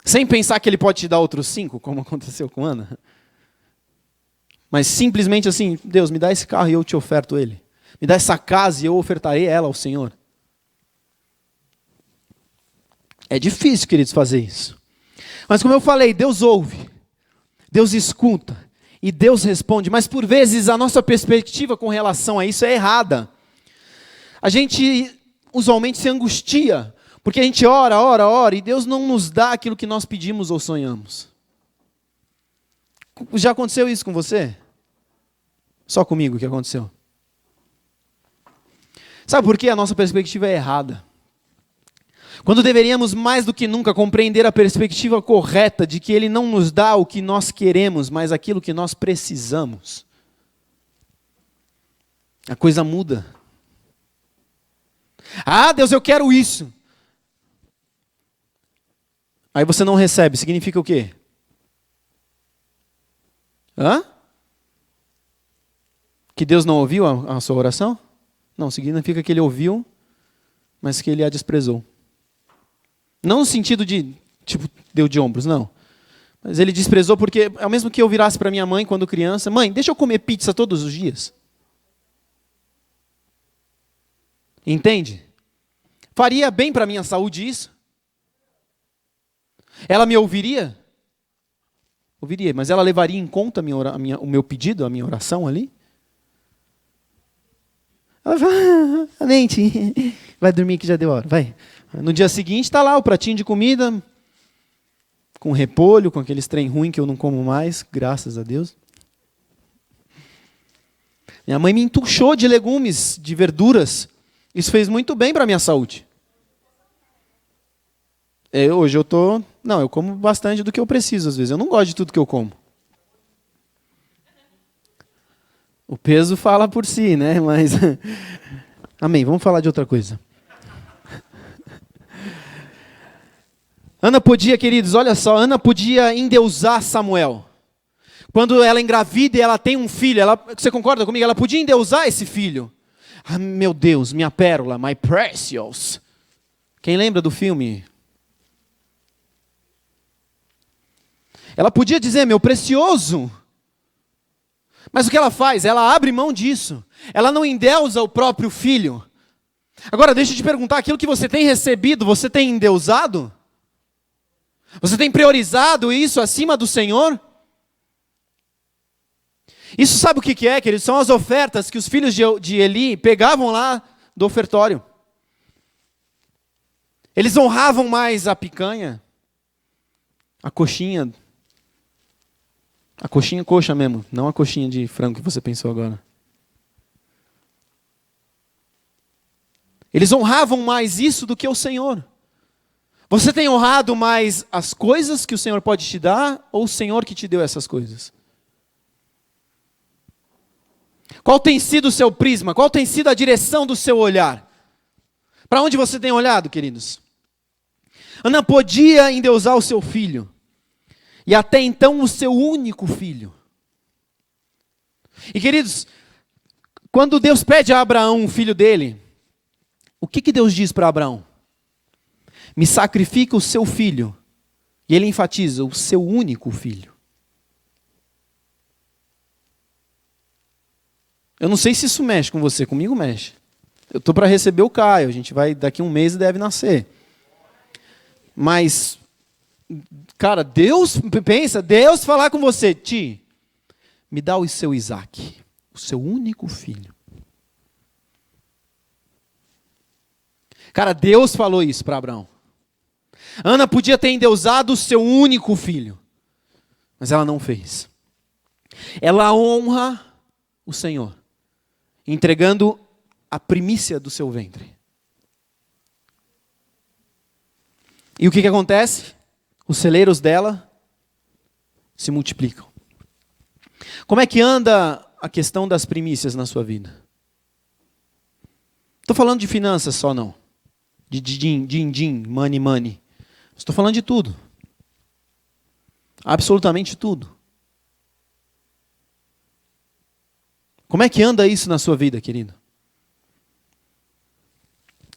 Sem pensar que ele pode te dar outros 5, como aconteceu com Ana. Mas simplesmente assim, Deus, me dá esse carro e eu te oferto ele. Me dá essa casa e eu ofertarei ela ao Senhor. É difícil, queridos, fazer isso. Mas como eu falei, Deus ouve. Deus escuta e Deus responde, mas por vezes a nossa perspectiva com relação a isso é errada. A gente usualmente se angustia, porque a gente ora e Deus não nos dá aquilo que nós pedimos ou sonhamos. Já aconteceu isso com você? Só comigo que aconteceu. Sabe por que a nossa perspectiva é errada? Quando deveríamos mais do que nunca compreender a perspectiva correta de que Ele não nos dá o que nós queremos, mas aquilo que nós precisamos. A coisa muda. Ah, Deus, eu quero isso. Aí você não recebe, significa o quê? Que Deus não ouviu a sua oração? Não, significa que Ele ouviu, mas que Ele a desprezou. Não no sentido de, tipo, deu de ombros, não. Mas ele desprezou porque, é o mesmo que eu virasse para minha mãe quando criança, mãe, deixa eu comer pizza todos os dias. Entende? Faria bem para a minha saúde isso? Ela me ouviria? Ouviria, mas ela levaria em conta o meu pedido, a minha oração ali? Ela fala, mente, vai dormir que já deu hora, vai. No dia seguinte está lá o pratinho de comida, com repolho, com aqueles trem ruim que eu não como mais, graças a Deus. Minha mãe me entuchou de legumes, de verduras. Isso fez muito bem para a minha saúde. Hoje eu como bastante do que eu preciso às vezes. Eu não gosto de tudo que eu como. O peso fala por si, né? Mas, amém, vamos falar de outra coisa. Ana podia, queridos, olha só, Ana podia endeusar Samuel. Quando ela engravida e ela tem um filho, você concorda comigo? Ela podia endeusar esse filho. Ah, meu Deus, minha pérola, my precious. Quem lembra do filme? Ela podia dizer, meu precioso. Mas o que ela faz? Ela abre mão disso. Ela não endeusa o próprio filho. Agora, deixa eu te perguntar, aquilo que você tem recebido, você tem endeusado? Você tem priorizado isso acima do Senhor? Isso sabe o que é, queridos? São as ofertas que os filhos de Eli pegavam lá do ofertório. Eles honravam mais a picanha, a coxinha coxa mesmo, não a coxinha de frango que você pensou agora. Eles honravam mais isso do que o Senhor. Você tem honrado mais as coisas que o Senhor pode te dar ou o Senhor que te deu essas coisas? Qual tem sido o seu prisma? Qual tem sido a direção do seu olhar? Para onde você tem olhado, queridos? Ana podia endeusar o seu filho. E até então o seu único filho. E queridos, Quando Deus pede a Abraão, um filho dele, o que Deus diz para Abraão? Me sacrifica o seu filho. E ele enfatiza, o seu único filho. Eu não sei se isso mexe com você, comigo mexe. Eu estou para receber o Caio, a gente vai, daqui um mês deve nascer. Mas, cara, Deus falar com você, Ti, me dá o seu Isaac, o seu único filho. Cara, Deus falou isso para Abraão. Ana podia ter endeusado o seu único filho, mas ela não fez. Ela honra o Senhor, entregando a primícia do seu ventre. E o que acontece? Os celeiros dela se multiplicam. Como é que anda a questão das primícias na sua vida? Estou falando de finanças só não. De din, money. Estou falando de tudo. Absolutamente tudo. Como é que anda isso na sua vida, querido?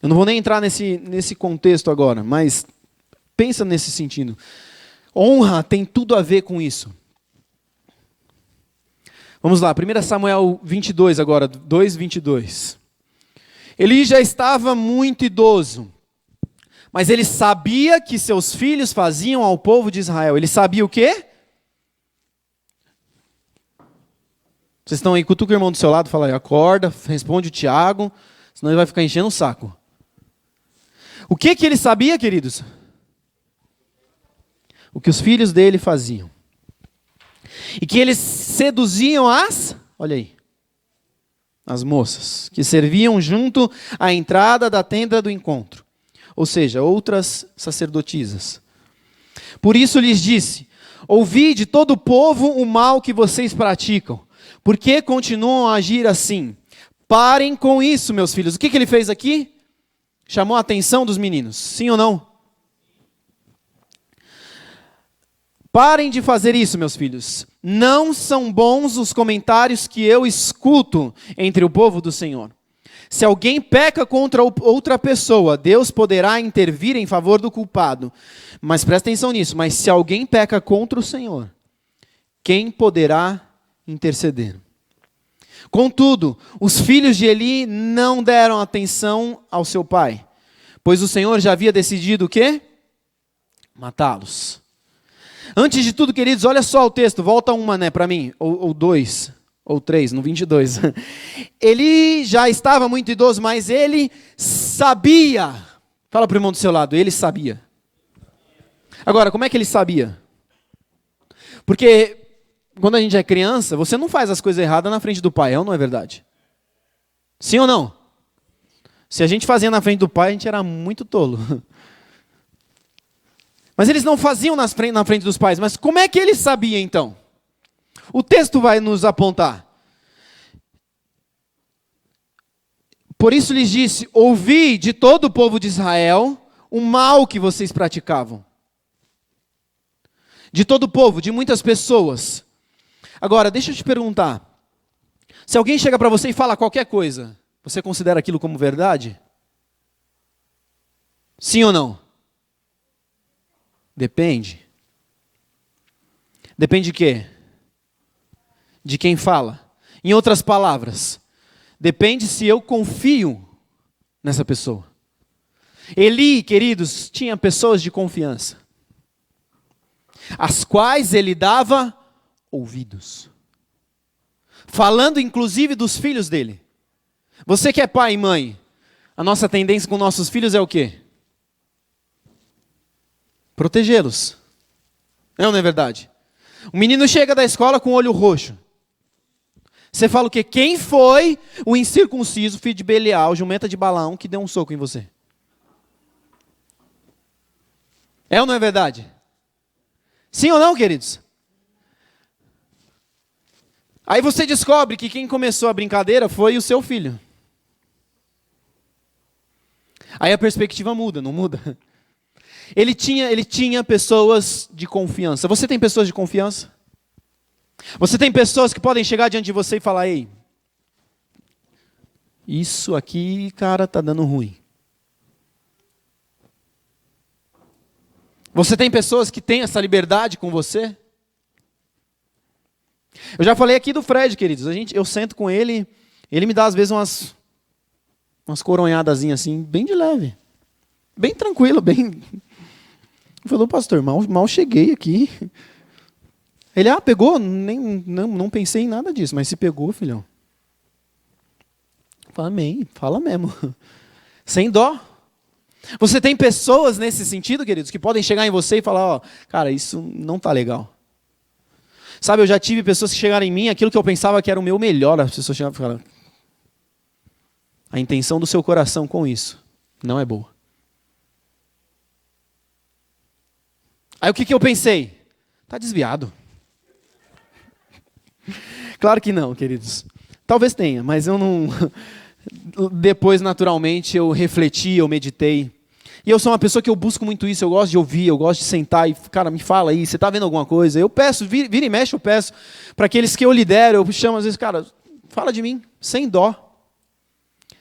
Eu não vou nem entrar nesse contexto agora, mas pensa nesse sentido. Honra tem tudo a ver com isso. Vamos lá, 1 Samuel 22 agora, 2:22. Eli já estava muito idoso, mas ele sabia que seus filhos faziam ao povo de Israel. Ele sabia o quê? Vocês estão aí, cutuca o irmão do seu lado, fala aí, acorda, responde o Tiago, senão ele vai ficar enchendo o saco. O que ele sabia, queridos? O que os filhos dele faziam. E que eles seduziam olha aí, as moças, que serviam junto à entrada da tenda do encontro. Ou seja, outras sacerdotisas. Por isso lhes disse, ouvi de todo o povo o mal que vocês praticam. Por que continuam a agir assim? Parem com isso, meus filhos. O que ele fez aqui? Chamou a atenção dos meninos, sim ou não? Parem de fazer isso, meus filhos. Não são bons os comentários que eu escuto entre o povo do Senhor. Se alguém peca contra outra pessoa, Deus poderá intervir em favor do culpado. Mas presta atenção nisso, mas se alguém peca contra o Senhor, quem poderá interceder? Contudo, os filhos de Eli não deram atenção ao seu pai, pois o Senhor já havia decidido o quê? Matá-los. Antes de tudo, queridos, olha só o texto, volta uma, para mim, ou dois, ou três, no 22. Ele já estava muito idoso, mas ele sabia. Fala para o irmão do seu lado, ele sabia. Agora, como é que ele sabia? Porque quando a gente é criança, você não faz as coisas erradas na frente do pai, é ou não é verdade? Sim ou não? Se a gente fazia na frente do pai, a gente era muito tolo. Mas eles não faziam na frente dos pais. Mas como é que ele sabia então? O texto vai nos apontar. Por isso lhes disse, ouvi de todo o povo de Israel o mal que vocês praticavam. De todo o povo, de muitas pessoas. Agora, deixa eu te perguntar. Se alguém chega para você e fala qualquer coisa, você considera aquilo como verdade? Sim ou não? Depende. Depende de quê? De quem fala. Em outras palavras, depende se eu confio nessa pessoa. Eli, queridos, tinha pessoas de confiança, às quais ele dava ouvidos. Falando inclusive dos filhos dele. Você que é pai e mãe, a nossa tendência com nossos filhos é o quê? Protegê-los. É ou não é verdade? O menino chega da escola com o olho roxo. Você fala o quê? Quem foi o incircunciso, filho de Belial, jumenta de Balaão, que deu um soco em você? É ou não é verdade? Sim ou não, queridos? Aí você descobre que quem começou a brincadeira foi o seu filho. Aí a perspectiva muda, não muda? Ele tinha pessoas de confiança. Você tem pessoas de confiança? Você tem pessoas que podem chegar diante de você e falar, ei, isso aqui, cara, tá dando ruim. Você tem pessoas que têm essa liberdade com você? Eu já falei aqui do Fred, queridos. Eu sento com ele, ele me dá às vezes umas coronhadazinhas assim, bem de leve. Bem tranquilo, bem... Falou, pastor, mal cheguei aqui. Ele, pegou? Não pensei em nada disso, mas se pegou, filhão. Fala, amém, fala mesmo. Sem dó. Você tem pessoas nesse sentido, queridos, que podem chegar em você e falar, cara, isso não tá legal. Sabe, eu já tive pessoas que chegaram em mim, aquilo que eu pensava que era o meu melhor, as pessoas chegavam e falaram, a intenção do seu coração com isso não é boa. Aí o que eu pensei? Tá desviado. Claro que não, queridos. Talvez tenha, mas eu não... Depois, naturalmente, eu refleti, eu meditei. E eu sou uma pessoa que eu busco muito isso, eu gosto de ouvir, eu gosto de sentar e, cara, me fala aí, você está vendo alguma coisa? Eu peço, vira e mexe, eu peço. Para aqueles que eu lidero, eu chamo às vezes, cara, fala de mim, sem dó.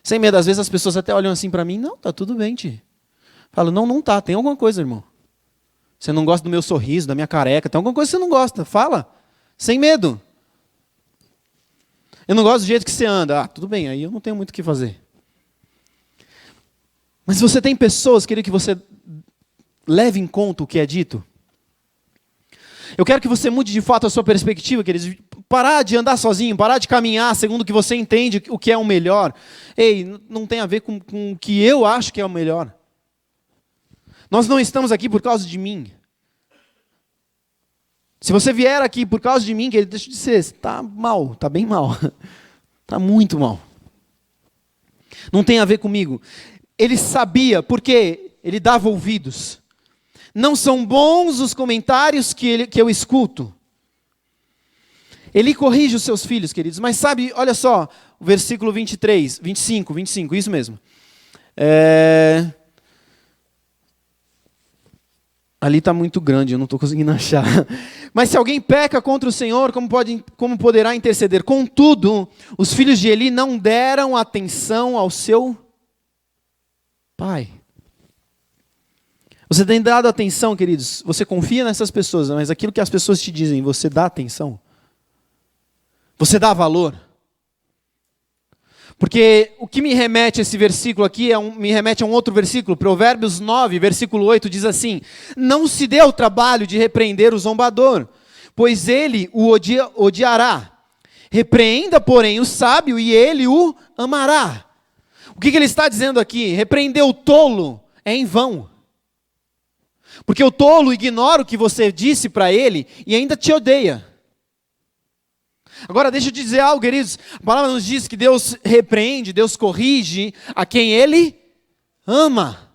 Sem medo, às vezes as pessoas até olham assim para mim, não, tá tudo bem, Ti. Falo, não tá, tem alguma coisa, irmão. Você não gosta do meu sorriso, da minha careca, tem alguma coisa que você não gosta, fala, sem medo. Eu não gosto do jeito que você anda. Tudo bem, aí eu não tenho muito o que fazer. Mas você tem pessoas, querido, que você leve em conta o que é dito? Eu quero que você mude de fato a sua perspectiva, queridos. Parar de andar sozinho, parar de caminhar segundo o que você entende o que é o melhor. Ei, não tem a ver com o que eu acho que é o melhor. Nós não estamos aqui por causa de mim. Se você vier aqui por causa de mim, querido, deixa eu dizer, você está mal, está bem mal. Está muito mal. Não tem a ver comigo. Ele sabia, porque ele dava ouvidos. Não são bons os comentários que eu escuto. Ele corrige os seus filhos, queridos. Mas sabe, olha só, o versículo 25, isso mesmo. Ali está muito grande, eu não estou conseguindo achar. Mas se alguém peca contra o Senhor, como poderá interceder? Contudo, os filhos de Eli não deram atenção ao seu pai. Você tem dado atenção, queridos? Você confia nessas pessoas, mas aquilo que as pessoas te dizem, você dá atenção? Você dá valor? Porque o que me remete a esse versículo aqui, me remete a um outro versículo, Provérbios 9, versículo 8, diz assim, não se dê o trabalho de repreender o zombador, pois ele o odiará. Repreenda, porém, o sábio e ele o amará. O que ele está dizendo aqui? Repreender o tolo é em vão. Porque o tolo ignora o que você disse para ele e ainda te odeia. Agora deixa eu te dizer algo, queridos. A palavra nos diz que Deus repreende, Deus corrige a quem Ele ama.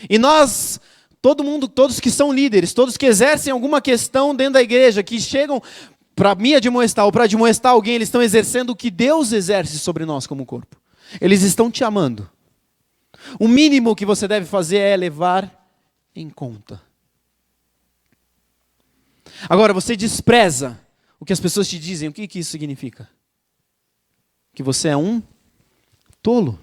E nós, todos que são líderes, todos que exercem alguma questão dentro da igreja, que chegam para me admoestar ou para admoestar alguém, eles estão exercendo o que Deus exerce sobre nós como corpo. Eles estão te amando. O mínimo que você deve fazer é levar em conta. Agora, você despreza o que as pessoas te dizem, o que isso significa? Que você é um tolo.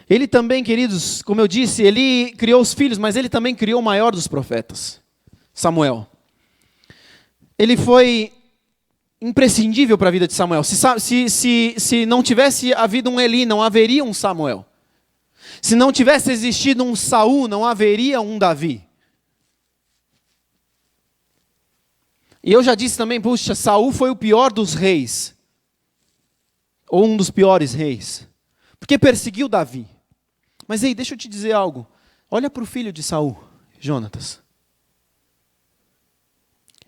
Ele também, queridos, como eu disse, ele criou os filhos, mas ele também criou o maior dos profetas, Samuel. Ele foi imprescindível para a vida de Samuel. Se não tivesse havido um Eli, não haveria um Samuel. Se não tivesse existido um Saul, não haveria um Davi. E eu já disse também, puxa, Saul foi o pior dos reis. Ou um dos piores reis. Porque perseguiu Davi. Mas aí, deixa eu te dizer algo. Olha para o filho de Saul, Jonatas.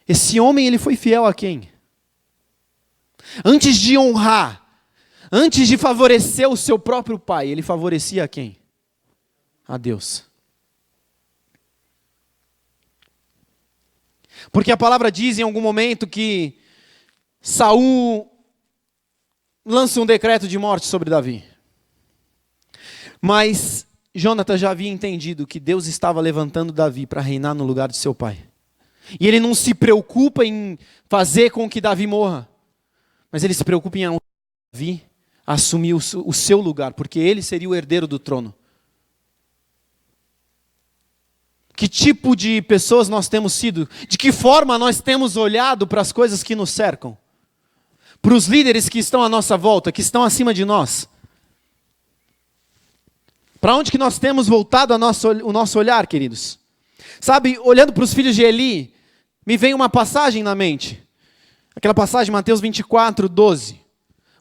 Esse homem, ele foi fiel a quem? Antes de honrar, antes de favorecer o seu próprio pai, ele favorecia a quem? A Deus. Porque a palavra diz em algum momento que Saul lança um decreto de morte sobre Davi. Mas Jonatas já havia entendido que Deus estava levantando Davi para reinar no lugar de seu pai. E ele não se preocupa em fazer com que Davi morra. Mas ele se preocupa em Davi assumir o seu lugar, porque ele seria o herdeiro do trono. Que tipo de pessoas nós temos sido? De que forma nós temos olhado para as coisas que nos cercam? Para os líderes que estão à nossa volta, que estão acima de nós? Para onde que nós temos voltado o nosso olhar, queridos? Sabe, olhando para os filhos de Eli, me vem uma passagem na mente. Aquela passagem, Mateus 24, 12.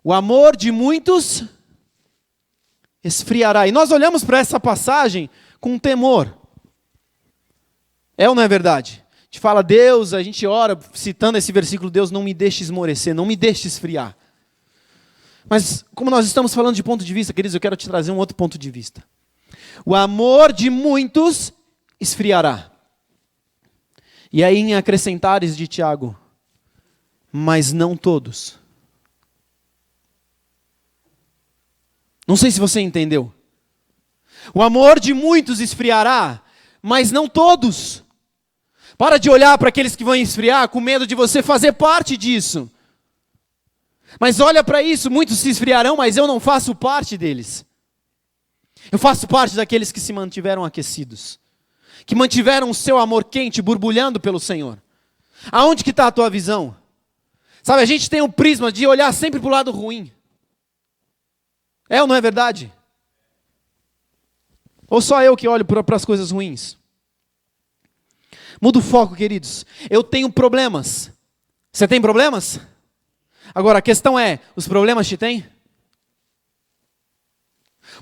O amor de muitos esfriará. E nós olhamos para essa passagem com temor. É ou não é verdade? A gente fala, Deus, a gente ora citando esse versículo, Deus, não me deixe esmorecer, não me deixe esfriar. Mas como nós estamos falando de ponto de vista, queridos, eu quero te trazer um outro ponto de vista. O amor de muitos esfriará. E aí em acrescentares de Tiago, mas não todos. Não sei se você entendeu. O amor de muitos esfriará, mas não todos. Para de olhar para aqueles que vão esfriar com medo de você fazer parte disso. Mas olha para isso, muitos se esfriarão, mas eu não faço parte deles. Eu faço parte daqueles que se mantiveram aquecidos. Que mantiveram o seu amor quente, borbulhando pelo Senhor. Aonde que está a tua visão? Sabe, a gente tem um prisma de olhar sempre para o lado ruim. É ou não é verdade? Ou só eu que olho para as coisas ruins? Muda o foco, queridos. Eu tenho problemas. Você tem problemas? Agora, a questão é, os problemas te têm?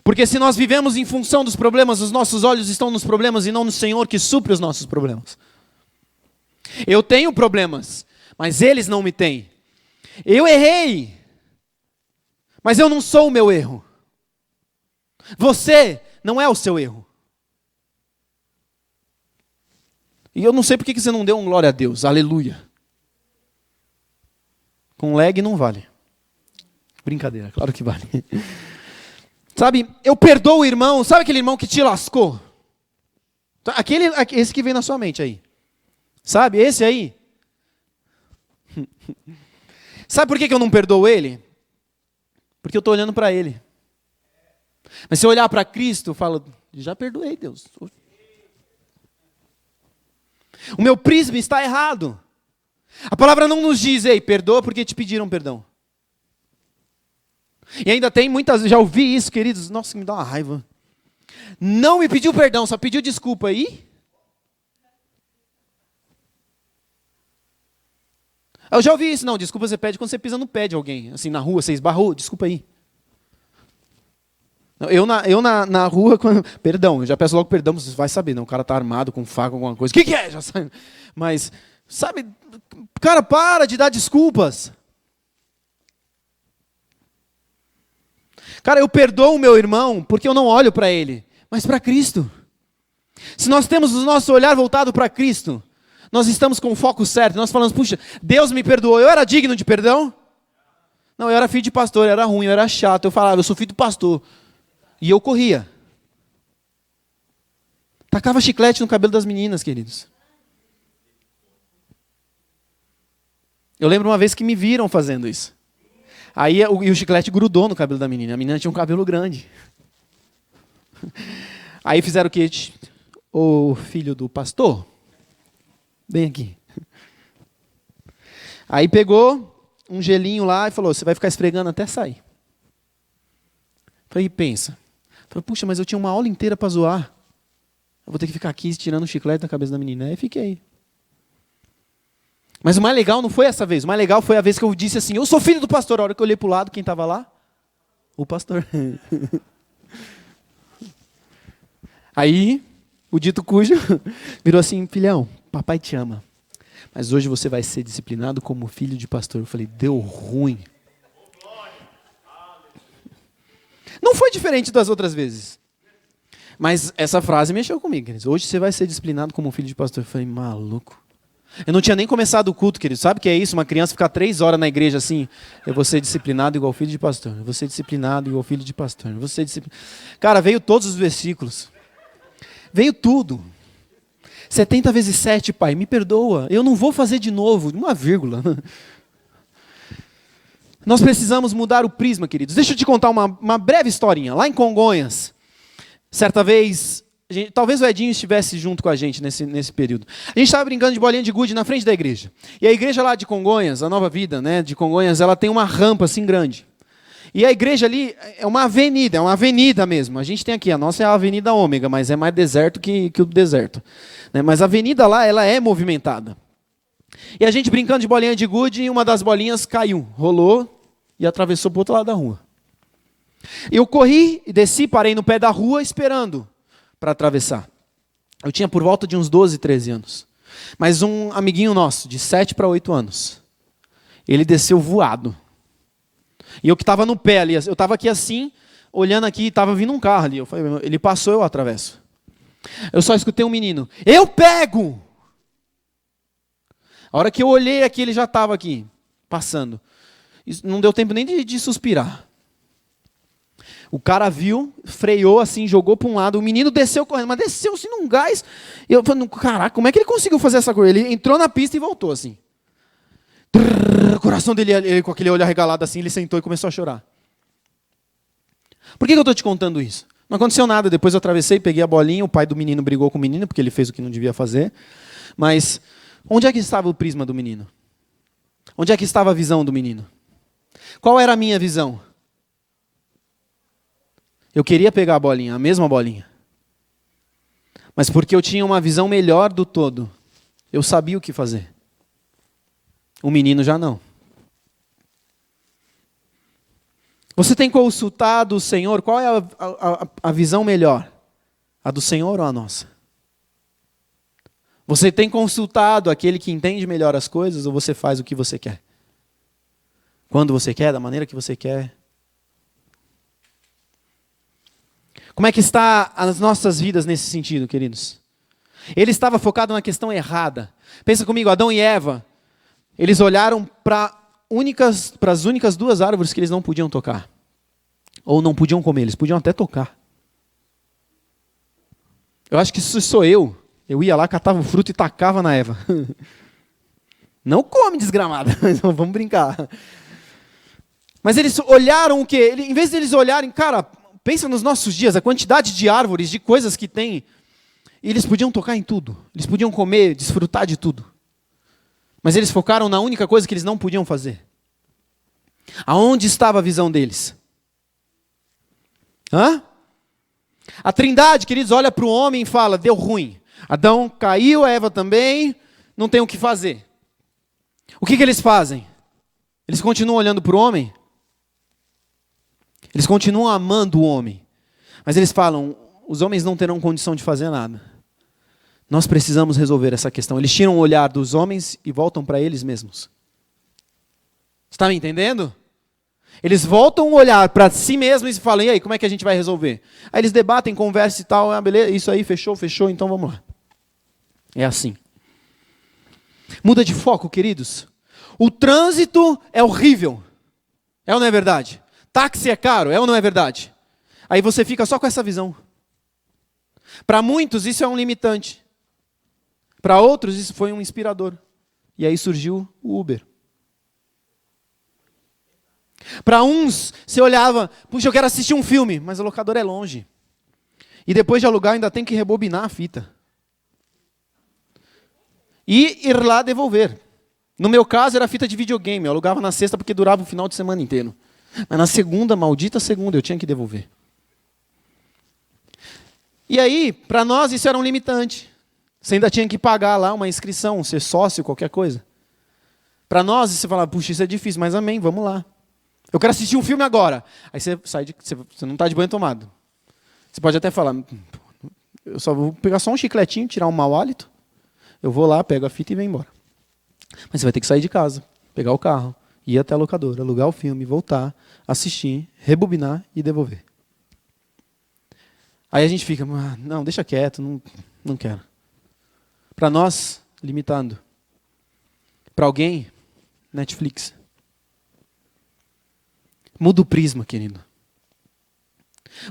Porque se nós vivemos em função dos problemas, os nossos olhos estão nos problemas e não no Senhor que supre os nossos problemas. Eu tenho problemas, mas eles não me têm. Eu errei, mas eu não sou o meu erro. Você não é o seu erro. E eu não sei por que você não deu um glória a Deus, aleluia. Com lag não vale. Brincadeira, claro que vale. Sabe, eu perdoo o irmão, sabe aquele irmão que te lascou? Esse que vem na sua mente aí. Sabe, esse aí. Sabe por que eu não perdoo ele? Porque eu estou olhando para ele. Mas se eu olhar para Cristo, eu falo, já perdoei, Deus. O meu prisma está errado. A palavra não nos diz, ei, perdoa porque te pediram perdão. E ainda tem muitas, já ouvi isso, queridos, nossa, me dá uma raiva. Não me pediu perdão, só pediu desculpa aí. Eu já ouvi isso, não, desculpa você pede quando você pisa no pé de alguém, assim, na rua, você esbarrou, desculpa aí. Eu na rua, perdão, eu já peço logo perdão, você vai saber, não, o cara tá armado com faca, alguma coisa, o que é? Já sabe. Mas, sabe, cara, para de dar desculpas. Cara, eu perdoo o meu irmão porque eu não olho para ele, mas para Cristo. Se nós temos o nosso olhar voltado para Cristo, nós estamos com o foco certo, nós falamos, puxa, Deus me perdoou, eu era digno de perdão? Não, eu era filho de pastor, eu era ruim, eu era chato, eu falava, eu sou filho do pastor. E eu corria. Tacava chiclete no cabelo das meninas, queridos. Eu lembro uma vez que me viram fazendo isso. Aí o chiclete grudou no cabelo da menina. A menina tinha um cabelo grande. Aí fizeram o quê? Ô filho do pastor, vem aqui. Aí pegou um gelinho lá e falou, você vai ficar esfregando até sair. Falei, pensa. Falei, puxa, mas eu tinha uma aula inteira para zoar. Eu vou ter que ficar aqui tirando o chiclete da cabeça da menina. Aí fiquei. Mas o mais legal não foi essa vez. O mais legal foi a vez que eu disse assim, eu sou filho do pastor. A hora que eu olhei para o lado, quem estava lá? O pastor. Aí, o dito cujo virou assim, filhão, papai te ama. Mas hoje você vai ser disciplinado como filho de pastor. Eu falei, deu ruim. Não foi diferente das outras vezes. Mas essa frase mexeu comigo, queridos. Hoje você vai ser disciplinado como filho de pastor. Eu falei, maluco. Eu não tinha nem começado o culto, querido. Sabe o que é isso? Uma criança ficar 3 horas na igreja assim. Eu vou ser disciplinado igual filho de pastor. Eu vou ser disciplinado igual filho de pastor. Eu vou ser disciplinado. Cara, veio todos os versículos. Veio tudo. 70 vezes 7, Pai, me perdoa. Eu não vou fazer de novo, uma vírgula. Nós precisamos mudar o prisma, queridos. Deixa eu te contar uma breve historinha. Lá em Congonhas, certa vez, talvez o Edinho estivesse junto com a gente nesse período. A gente estava brincando de bolinha de gude na frente da igreja. E a igreja lá de Congonhas, a Nova Vida, né, de Congonhas, ela tem uma rampa assim grande. E a igreja ali é uma avenida mesmo. A gente tem aqui, a nossa é a Avenida Ômega, mas é mais deserto que o deserto. Né? Mas a avenida lá, ela é movimentada. E a gente brincando de bolinha de gude, e uma das bolinhas caiu, rolou e atravessou para o outro lado da rua. Eu corri, desci, parei no pé da rua esperando para atravessar. Eu tinha por volta de uns 12, 13 anos. Mas um amiguinho nosso, de 7 para 8 anos, ele desceu voado. E eu que estava no pé ali, eu estava aqui assim, olhando aqui, estava vindo um carro ali. Eu falei, ele passou, eu atravesso. Eu só escutei um menino, eu pego! A hora que eu olhei aqui, ele já estava aqui, passando. Isso não deu tempo nem de suspirar. O cara viu, freou assim, jogou para um lado, o menino desceu correndo, mas desceu assim num gás. Eu falei, caraca, como é que ele conseguiu fazer essa coisa? Ele entrou na pista e voltou assim. O coração dele, ele, com aquele olho arregalado assim, ele sentou e começou a chorar. Por que eu estou te contando isso? Não aconteceu nada, depois eu atravessei, peguei a bolinha, o pai do menino brigou com o menino, porque ele fez o que não devia fazer. Mas onde é que estava o prisma do menino? Onde é que estava a visão do menino? Qual era a minha visão? Eu queria pegar a bolinha, a mesma bolinha. Mas porque eu tinha uma visão melhor do todo, eu sabia o que fazer. O menino já não. Você tem consultado o Senhor? Qual é a visão melhor? A do Senhor ou a nossa? Você tem consultado aquele que entende melhor as coisas ou você faz o que você quer? Quando você quer, da maneira que você quer? Como é que está as nossas vidas nesse sentido, queridos? Ele estava focado na questão errada. Pensa comigo, Adão e Eva, eles olharam para as únicas duas árvores que eles não podiam tocar. Ou não podiam comer, eles podiam até tocar. Eu acho que isso sou eu. Eu ia lá, catava o fruto e tacava na Eva. Não come, desgramada. Vamos brincar. Mas eles olharam o quê? Em vez de eles olharem, cara, pensa nos nossos dias, a quantidade de árvores, de coisas que tem. E eles podiam tocar em tudo. Eles podiam comer, desfrutar de tudo. Mas eles focaram na única coisa que eles não podiam fazer. Aonde estava a visão deles? A Trindade, queridos, olha para o homem e fala, deu ruim. Adão caiu, a Eva também, não tem o que fazer. O que eles fazem? Eles continuam olhando para o homem? Eles continuam amando o homem. Mas eles falam, os homens não terão condição de fazer nada. Nós precisamos resolver essa questão. Eles tiram o olhar dos homens e voltam para eles mesmos. Está me entendendo? Eles voltam o olhar para si mesmos e falam, e aí, como é que a gente vai resolver? Aí eles debatem, conversam e tal, beleza, isso aí, fechou, então vamos lá. É assim. Muda de foco, queridos. O trânsito é horrível. É ou não é verdade? Táxi é caro, é ou não é verdade? Aí você fica só com essa visão. Para muitos isso é um limitante. Para outros isso foi um inspirador. E aí surgiu o Uber. Para uns, você olhava, puxa, eu quero assistir um filme, mas a locadora é longe. E depois de alugar ainda tem que rebobinar a fita. E ir lá devolver. No meu caso era fita de videogame, eu alugava na sexta porque durava o final de semana inteiro. Mas na segunda, maldita segunda, eu tinha que devolver. E aí, para nós isso era um limitante. Você ainda tinha que pagar lá uma inscrição, ser sócio, qualquer coisa. Para nós, você falava, puxa, isso é difícil, mas amém, vamos lá. Eu quero assistir um filme agora. Aí você não está de banho tomado. Você pode até falar, eu só vou pegar só um chicletinho, tirar um mau hálito. Eu vou lá, pego a fita e venho embora. Mas você vai ter que sair de casa, pegar o carro, ir até a locadora, alugar o filme, voltar, assistir, rebobinar e devolver. Aí a gente fica, não, deixa quieto, não quero. Para nós, limitando. Para alguém, Netflix. Muda o prisma, querido.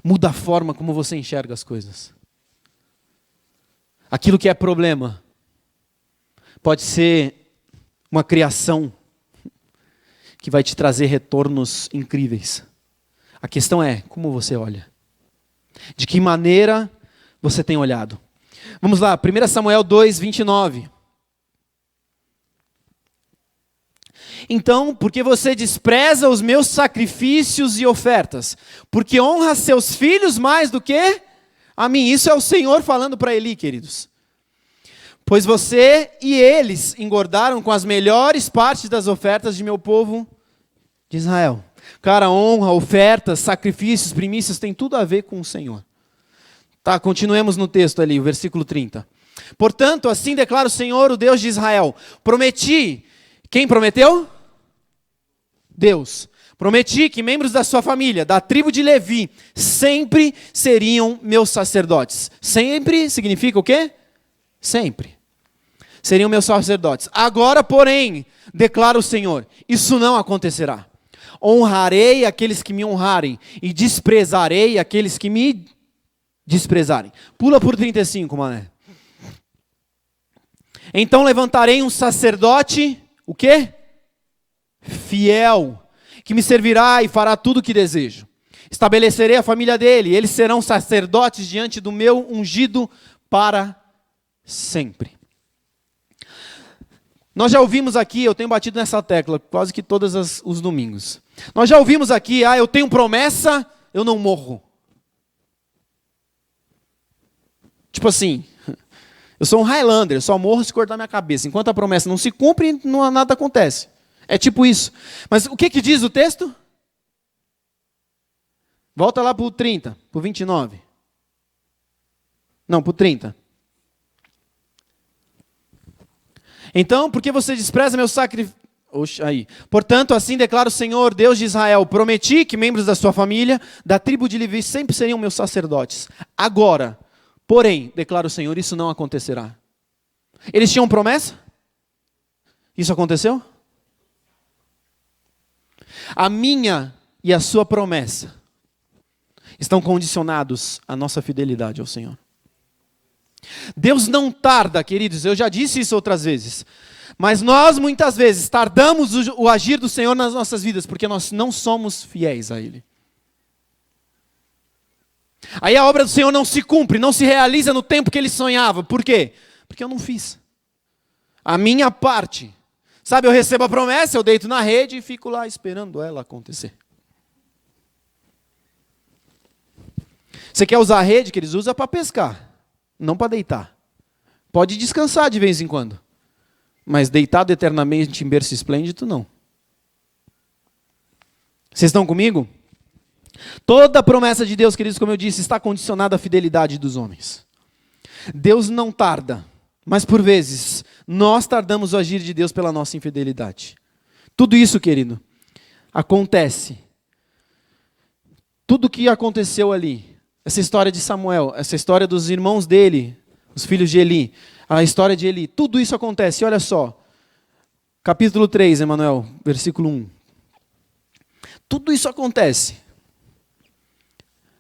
Muda a forma como você enxerga as coisas. aquilo que é problema pode ser uma criação que vai te trazer retornos incríveis. A questão é como você olha. De que maneira você tem olhado. Vamos lá, 1 Samuel 2, 29. Então, porque você despreza os meus sacrifícios e ofertas, porque honra seus filhos mais do que a mim. Isso é o Senhor falando para Eli, queridos. Pois você e eles engordaram com as melhores partes das ofertas de meu povo de Israel. Cara, honra, ofertas, sacrifícios, primícias, tem tudo a ver com o Senhor. Tá, continuemos no texto ali, o versículo 30. Portanto, assim declara o Senhor, o Deus de Israel. Prometi. Quem prometeu? Deus. Prometi que membros da sua família, da tribo de Levi, sempre seriam meus sacerdotes. Sempre significa o quê? Sempre. Seriam meus sacerdotes. Agora, porém, declara o Senhor, isso não acontecerá. Honrarei aqueles que me honrarem e desprezarei aqueles que me desprezarem. Pula por 35, mané. Então levantarei um sacerdote, o quê? Fiel, que me servirá e fará tudo o que desejo. Estabelecerei a família dele, eles serão sacerdotes diante do meu ungido para sempre. Nós já ouvimos aqui, eu tenho batido nessa tecla quase que todos os domingos. Nós já ouvimos aqui, eu tenho promessa, eu não morro. Tipo assim, eu sou um Highlander, eu só morro se cortar minha cabeça. Enquanto a promessa não se cumpre, nada acontece. É tipo isso. Mas o que diz o texto? Volta lá para o 30, para o 29. Não, para o 30. Então, porque você despreza meu sacrifício... Portanto, assim declara o Senhor, Deus de Israel, prometi que membros da sua família, da tribo de Levi, sempre seriam meus sacerdotes. Agora, porém, declara o Senhor, isso não acontecerá. Eles tinham promessa? Isso aconteceu? A minha e a sua promessa estão condicionados à nossa fidelidade ao Senhor. Deus não tarda, queridos, eu já disse isso outras vezes, mas nós muitas vezes tardamos o agir do Senhor nas nossas vidas, porque nós não somos fiéis a Ele. Aí a obra do Senhor não se cumpre, não se realiza no tempo que Ele sonhava. Por quê? Porque eu não fiz a minha parte. Sabe, eu recebo a promessa, eu deito na rede e fico lá esperando ela acontecer. Você quer usar a rede que eles usam para pescar, não para deitar. Pode descansar de vez em quando, mas deitado eternamente em berço esplêndido, não. Vocês estão comigo? Toda a promessa de Deus, queridos, como eu disse, está condicionada à fidelidade dos homens. Deus não tarda, mas por vezes nós tardamos o agir de Deus pela nossa infidelidade. Tudo isso, querido, acontece. Tudo o que aconteceu ali, essa história de Samuel, essa história dos irmãos dele, os filhos de Eli, a história de Eli, tudo isso acontece. Olha só, capítulo 3, Emanuel, versículo 1. Tudo isso acontece.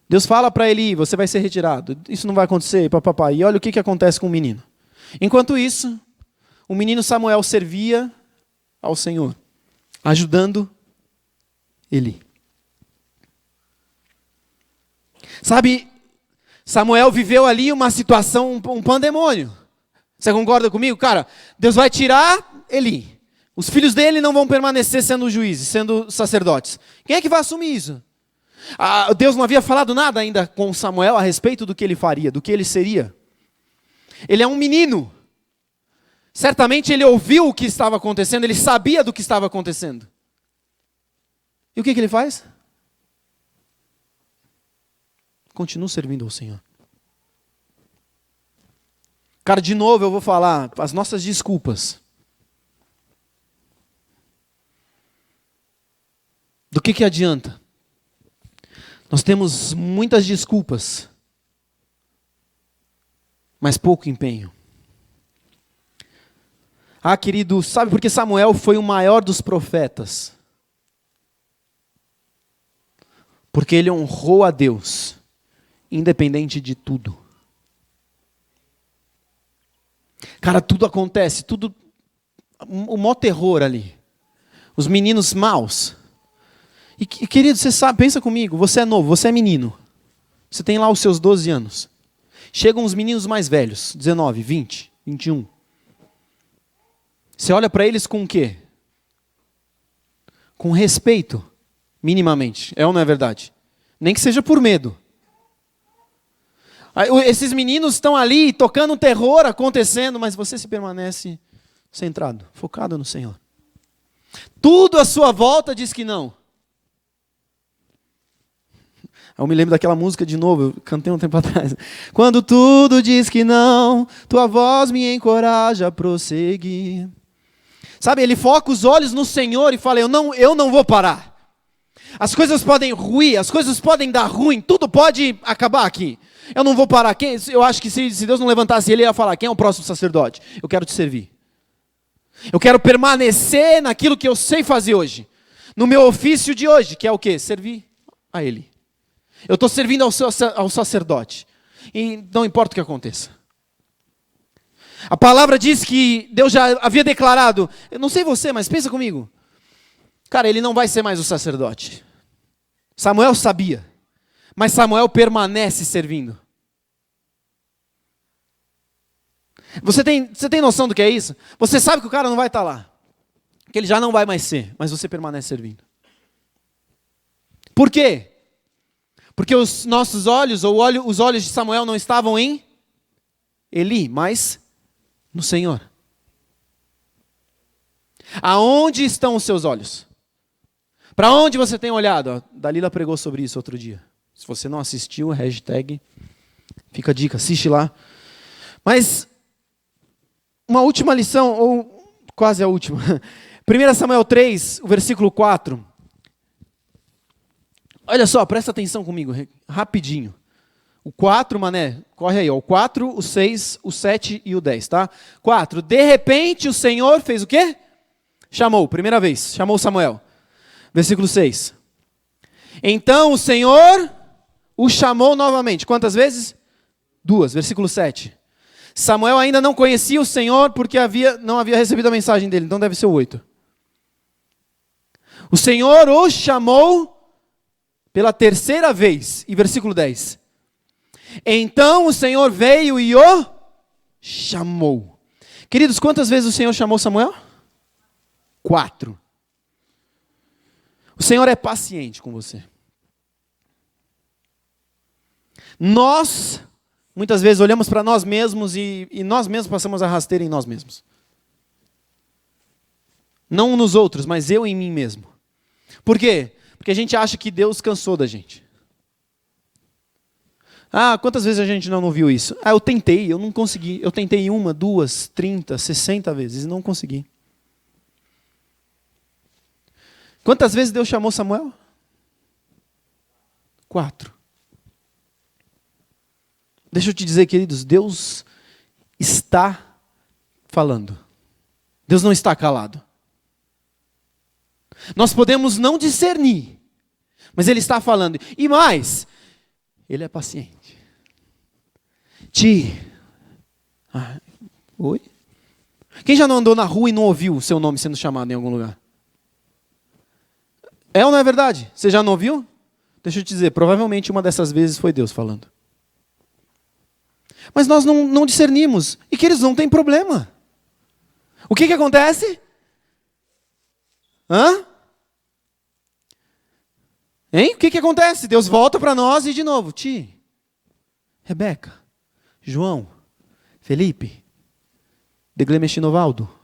Deus fala para Eli, você vai ser retirado, isso não vai acontecer, papapá. E olha o que acontece com o menino. Enquanto isso, o menino Samuel servia ao Senhor, ajudando Eli. Sabe, Samuel viveu ali uma situação, um pandemônio. Você concorda comigo? Cara, Deus vai tirar Eli. Os filhos dele não vão permanecer sendo juízes, sendo sacerdotes. Quem é que vai assumir isso? Deus não havia falado nada ainda com Samuel a respeito do que ele faria, do que ele seria. Ele é um menino. Certamente ele ouviu o que estava acontecendo, ele sabia do que estava acontecendo. E o que ele faz? Continua servindo ao Senhor. Cara, de novo eu vou falar as nossas desculpas. Do que adianta? Nós temos muitas desculpas, mas pouco empenho. Querido, sabe por que Samuel foi o maior dos profetas? Porque ele honrou a Deus, independente de tudo. Cara, tudo acontece, tudo, o maior terror ali. Os meninos maus. E querido, você sabe, pensa comigo, você é novo, você é menino. Você tem lá os seus 12 anos. Chegam os meninos mais velhos, 19, 20, 21. Você olha para eles com o quê? Com respeito, minimamente. É ou não é verdade? Nem que seja por medo. Esses meninos estão ali tocando um terror acontecendo, mas você se permanece centrado, focado no Senhor. Tudo à sua volta diz que não. Eu me lembro daquela música de novo, eu cantei um tempo atrás. Quando tudo diz que não, tua voz me encoraja a prosseguir. Sabe, ele foca os olhos no Senhor e fala, eu não vou parar. As coisas podem ruir, as coisas podem dar ruim, tudo pode acabar aqui. Eu não vou parar. Eu acho que se Deus não levantasse ele, ia falar, quem é o próximo sacerdote? Eu quero te servir. Eu quero permanecer naquilo que eu sei fazer hoje. No meu ofício de hoje, que é o quê? Servir a Ele. Eu estou servindo ao sacerdote. E não importa o que aconteça. A palavra diz que Deus já havia declarado, eu não sei você, mas pensa comigo. Cara, ele não vai ser mais o sacerdote. Samuel sabia. Mas Samuel permanece servindo. Você tem noção do que é isso? Você sabe que o cara não vai estar lá. Que ele já não vai mais ser. Mas você permanece servindo. Por quê? Porque os nossos olhos, os olhos de Samuel não estavam em Eli, mas no Senhor. Aonde estão os seus olhos? Para onde você tem olhado? Dalila pregou sobre isso outro dia. Se você não assistiu, hashtag, fica a dica, assiste lá. Mas, uma última lição, ou quase a última. 1 Samuel 3, o versículo 4. Olha só, presta atenção comigo, rapidinho. O 4, mané, corre aí, ó. O 4, o 6, o 7 e o 10, tá? 4, de repente o Senhor fez o quê? Chamou, primeira vez, chamou Samuel. Versículo 6. Então o Senhor o chamou novamente. Quantas vezes? 2. Versículo 7. Samuel ainda não conhecia o Senhor porque não havia recebido a mensagem dele. Então deve ser o 8. O Senhor o chamou pela terceira vez. E versículo 10. Então o Senhor veio e o chamou. Queridos, quantas vezes o Senhor chamou Samuel? 4. O Senhor é paciente com você. Nós, muitas vezes, olhamos para nós mesmos e nós mesmos passamos a rasteira em nós mesmos. Não nos outros, mas eu em mim mesmo. Por quê? Porque a gente acha que Deus cansou da gente. Ah, quantas vezes a gente não viu isso? Ah, eu tentei, eu não consegui. Eu tentei 1, 2, 30, 60 vezes e não consegui. Quantas vezes Deus chamou Samuel? 4. Deixa eu te dizer, queridos, Deus está falando. Deus não está calado. Nós podemos não discernir, mas Ele está falando. E mais, Ele é paciente. Oi? Quem já não andou na rua e não ouviu o seu nome sendo chamado em algum lugar? É ou não é verdade? Você já não ouviu? Deixa eu te dizer, provavelmente uma dessas vezes foi Deus falando. Mas nós não discernimos. E que eles não têm problema. O que acontece? Hein? O que acontece? Deus volta para nós e de novo. Rebeca, João, Felipe, Deglemestinovaldo.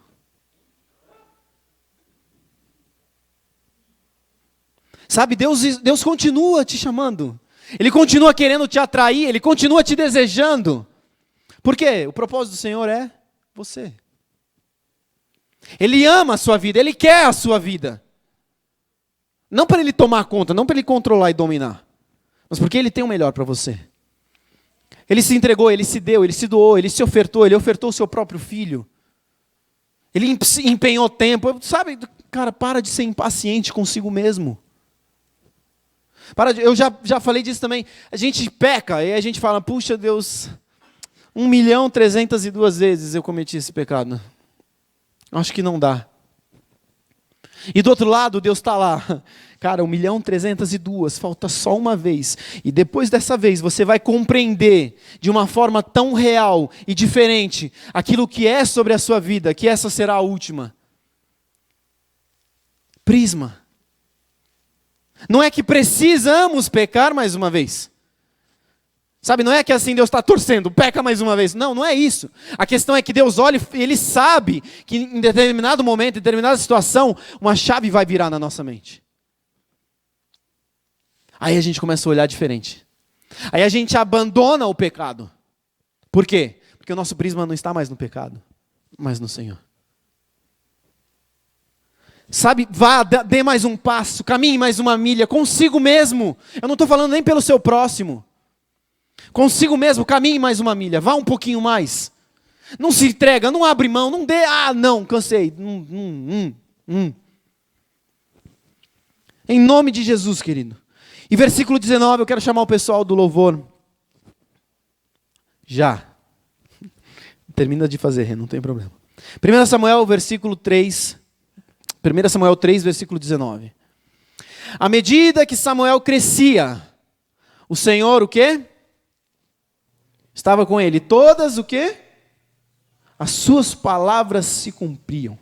Sabe, Deus continua te chamando. Ele continua querendo te atrair, Ele continua te desejando. Por quê? O propósito do Senhor é você. Ele ama a sua vida, Ele quer a sua vida. Não para Ele tomar conta, não para Ele controlar e dominar, mas porque Ele tem o melhor para você. Ele se entregou, Ele se deu, Ele se doou, Ele se ofertou, Ele ofertou o seu próprio filho. Ele empenhou tempo. Sabe, cara, para de ser impaciente consigo mesmo. Eu já falei disso também. A gente peca e a gente fala, puxa Deus, 1.302.000 vezes eu cometi esse pecado. Acho que não dá. E do outro lado, Deus está lá. Cara, 1.302.000, falta só uma vez. E depois dessa vez, você vai compreender de uma forma tão real e diferente aquilo que é sobre a sua vida, que essa será a última. Prisma. Não é que precisamos pecar mais uma vez. Sabe, não é que assim Deus está torcendo, peca mais uma vez. Não, não é isso. A questão é que Deus olha e Ele sabe que em determinado momento, em determinada situação, uma chave vai virar na nossa mente. Aí a gente começa a olhar diferente. Aí a gente abandona o pecado. Por quê? Porque o nosso prisma não está mais no pecado, mas no Senhor. Sabe, vá, dê mais um passo, caminhe mais uma milha, consigo mesmo. Eu não estou falando nem pelo seu próximo. Consigo mesmo, caminhe mais uma milha, vá um pouquinho mais. Não se entrega, não abre mão, não dê, não, cansei. Em nome de Jesus, querido. E versículo 19, eu quero chamar o pessoal do louvor. Já. Termina de fazer, não tem problema. 1 Samuel, versículo 3. 1 Samuel 3, versículo 19. À medida que Samuel crescia, o Senhor, o quê? Estava com ele. Todas, o quê? As suas palavras se cumpriam.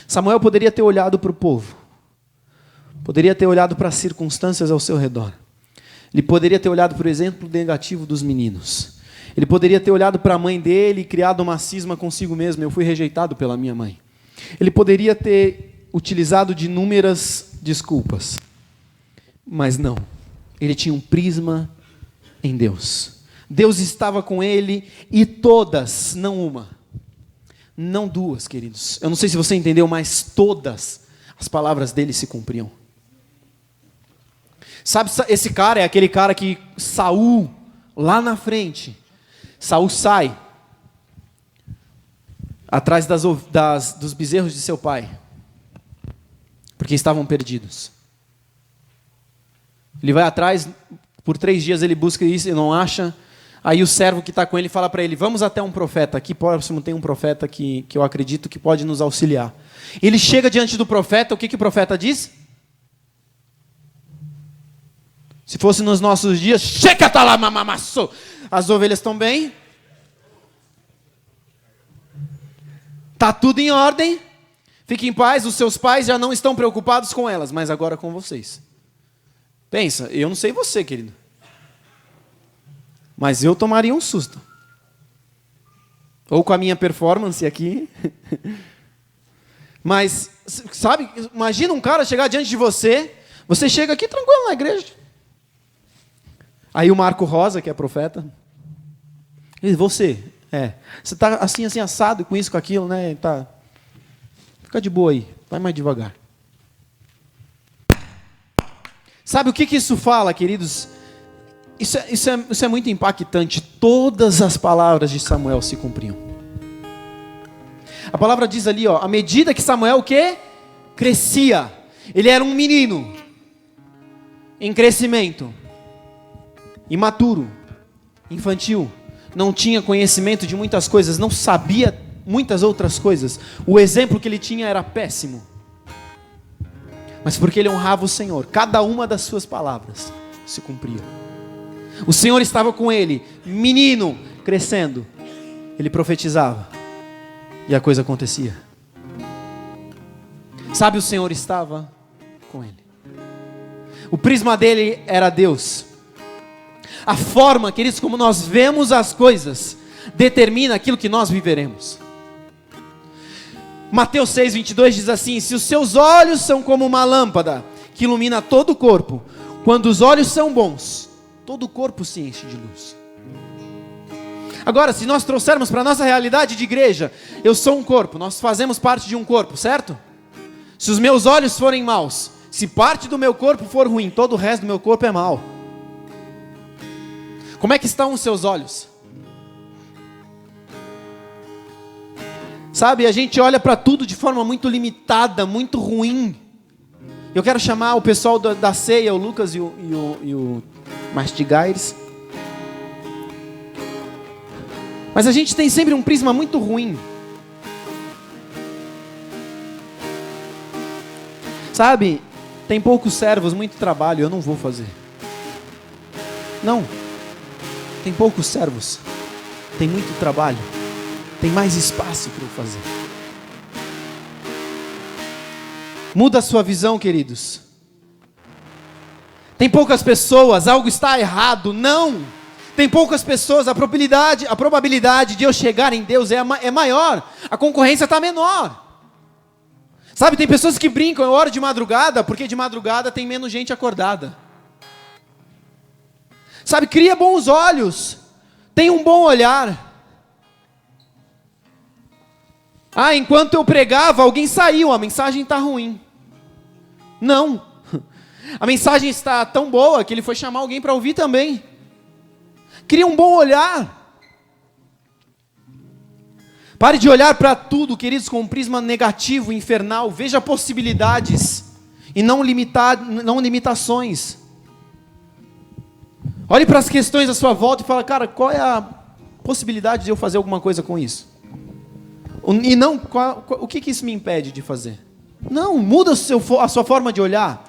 Samuel poderia ter olhado para o povo. Poderia ter olhado para as circunstâncias ao seu redor. Ele poderia ter olhado para o exemplo negativo dos meninos. Ele poderia ter olhado para a mãe dele e criado uma cisma consigo mesmo. Eu fui rejeitado pela minha mãe. Ele poderia ter utilizado de inúmeras desculpas. Mas não. Ele tinha um prisma em Deus. Deus estava com ele e todas, não uma. Não duas, queridos. Eu não sei se você entendeu, mas todas as palavras dele se cumpriam. Sabe, esse cara é aquele cara que Saul, lá na frente, Saul sai atrás dos bezerros de seu pai, porque estavam perdidos. Ele vai atrás, por 3 dias ele busca isso e não acha. Aí o servo que está com ele fala para ele, vamos até um profeta, aqui próximo tem um profeta que eu acredito que pode nos auxiliar. Ele chega diante do profeta, o que o profeta diz? Se fosse nos nossos dias, checa tá lá, mamamaçô. As ovelhas estão bem? Tá tudo em ordem? Fique em paz, os seus pais já não estão preocupados com elas, mas agora com vocês. Pensa, eu não sei você, querido. Mas eu tomaria um susto. Ou com a minha performance aqui. Mas, sabe, imagina um cara chegar diante de você. Você chega aqui tranquilo na igreja. Aí o Marco Rosa, que é profeta. E você está assim assado, com isso, com aquilo, né? Tá. Fica de boa aí, vai mais devagar. Sabe o que isso fala, queridos? Isso é muito impactante. Todas as palavras de Samuel se cumpriam. A palavra diz ali, à medida que Samuel o quê? Crescia. Ele era um menino em crescimento, imaturo, infantil, não tinha conhecimento de muitas coisas, não sabia muitas outras coisas. O exemplo que ele tinha era péssimo. Mas porque ele honrava o Senhor, cada uma das suas palavras se cumpria. O Senhor estava com ele, menino, crescendo. Ele profetizava e a coisa acontecia. Sabe, o Senhor estava com ele. O prisma dele era Deus. A forma, queridos, como nós vemos as coisas, determina aquilo que nós viveremos. Mateus 6:22 diz assim: se os seus olhos são como uma lâmpada que ilumina todo o corpo, quando os olhos são bons, todo o corpo se enche de luz. Agora, se nós trouxermos para a nossa realidade de igreja, eu sou um corpo, nós fazemos parte de um corpo, certo? Se os meus olhos forem maus, se parte do meu corpo for ruim, todo o resto do meu corpo é mau. Como é que estão os seus olhos? Sabe, a gente olha para tudo de forma muito limitada, muito ruim. Eu quero chamar o pessoal da ceia, o Lucas e o Mastigaires. Mas a gente tem sempre um prisma muito ruim. Sabe, tem poucos servos, muito trabalho, eu não vou fazer. Não. Tem poucos servos, tem muito trabalho, tem mais espaço para eu fazer. Muda a sua visão, queridos. Tem poucas pessoas, algo está errado. Não. Tem poucas pessoas, a probabilidade de eu chegar em Deus é maior. A concorrência está menor. Sabe, tem pessoas que brincam, eu oro de madrugada, porque de madrugada tem menos gente acordada. Sabe, cria bons olhos, tem um bom olhar. Enquanto eu pregava, alguém saiu, a mensagem está ruim. Não, a mensagem está tão boa que ele foi chamar alguém para ouvir também. Cria um bom olhar. Pare de olhar para tudo, queridos, com um prisma negativo, infernal. Veja possibilidades e não limitações. Olhe para as questões à sua volta e fala, cara, qual é a possibilidade de eu fazer alguma coisa com isso? E não, o que isso me impede de fazer? Não, muda a sua forma de olhar.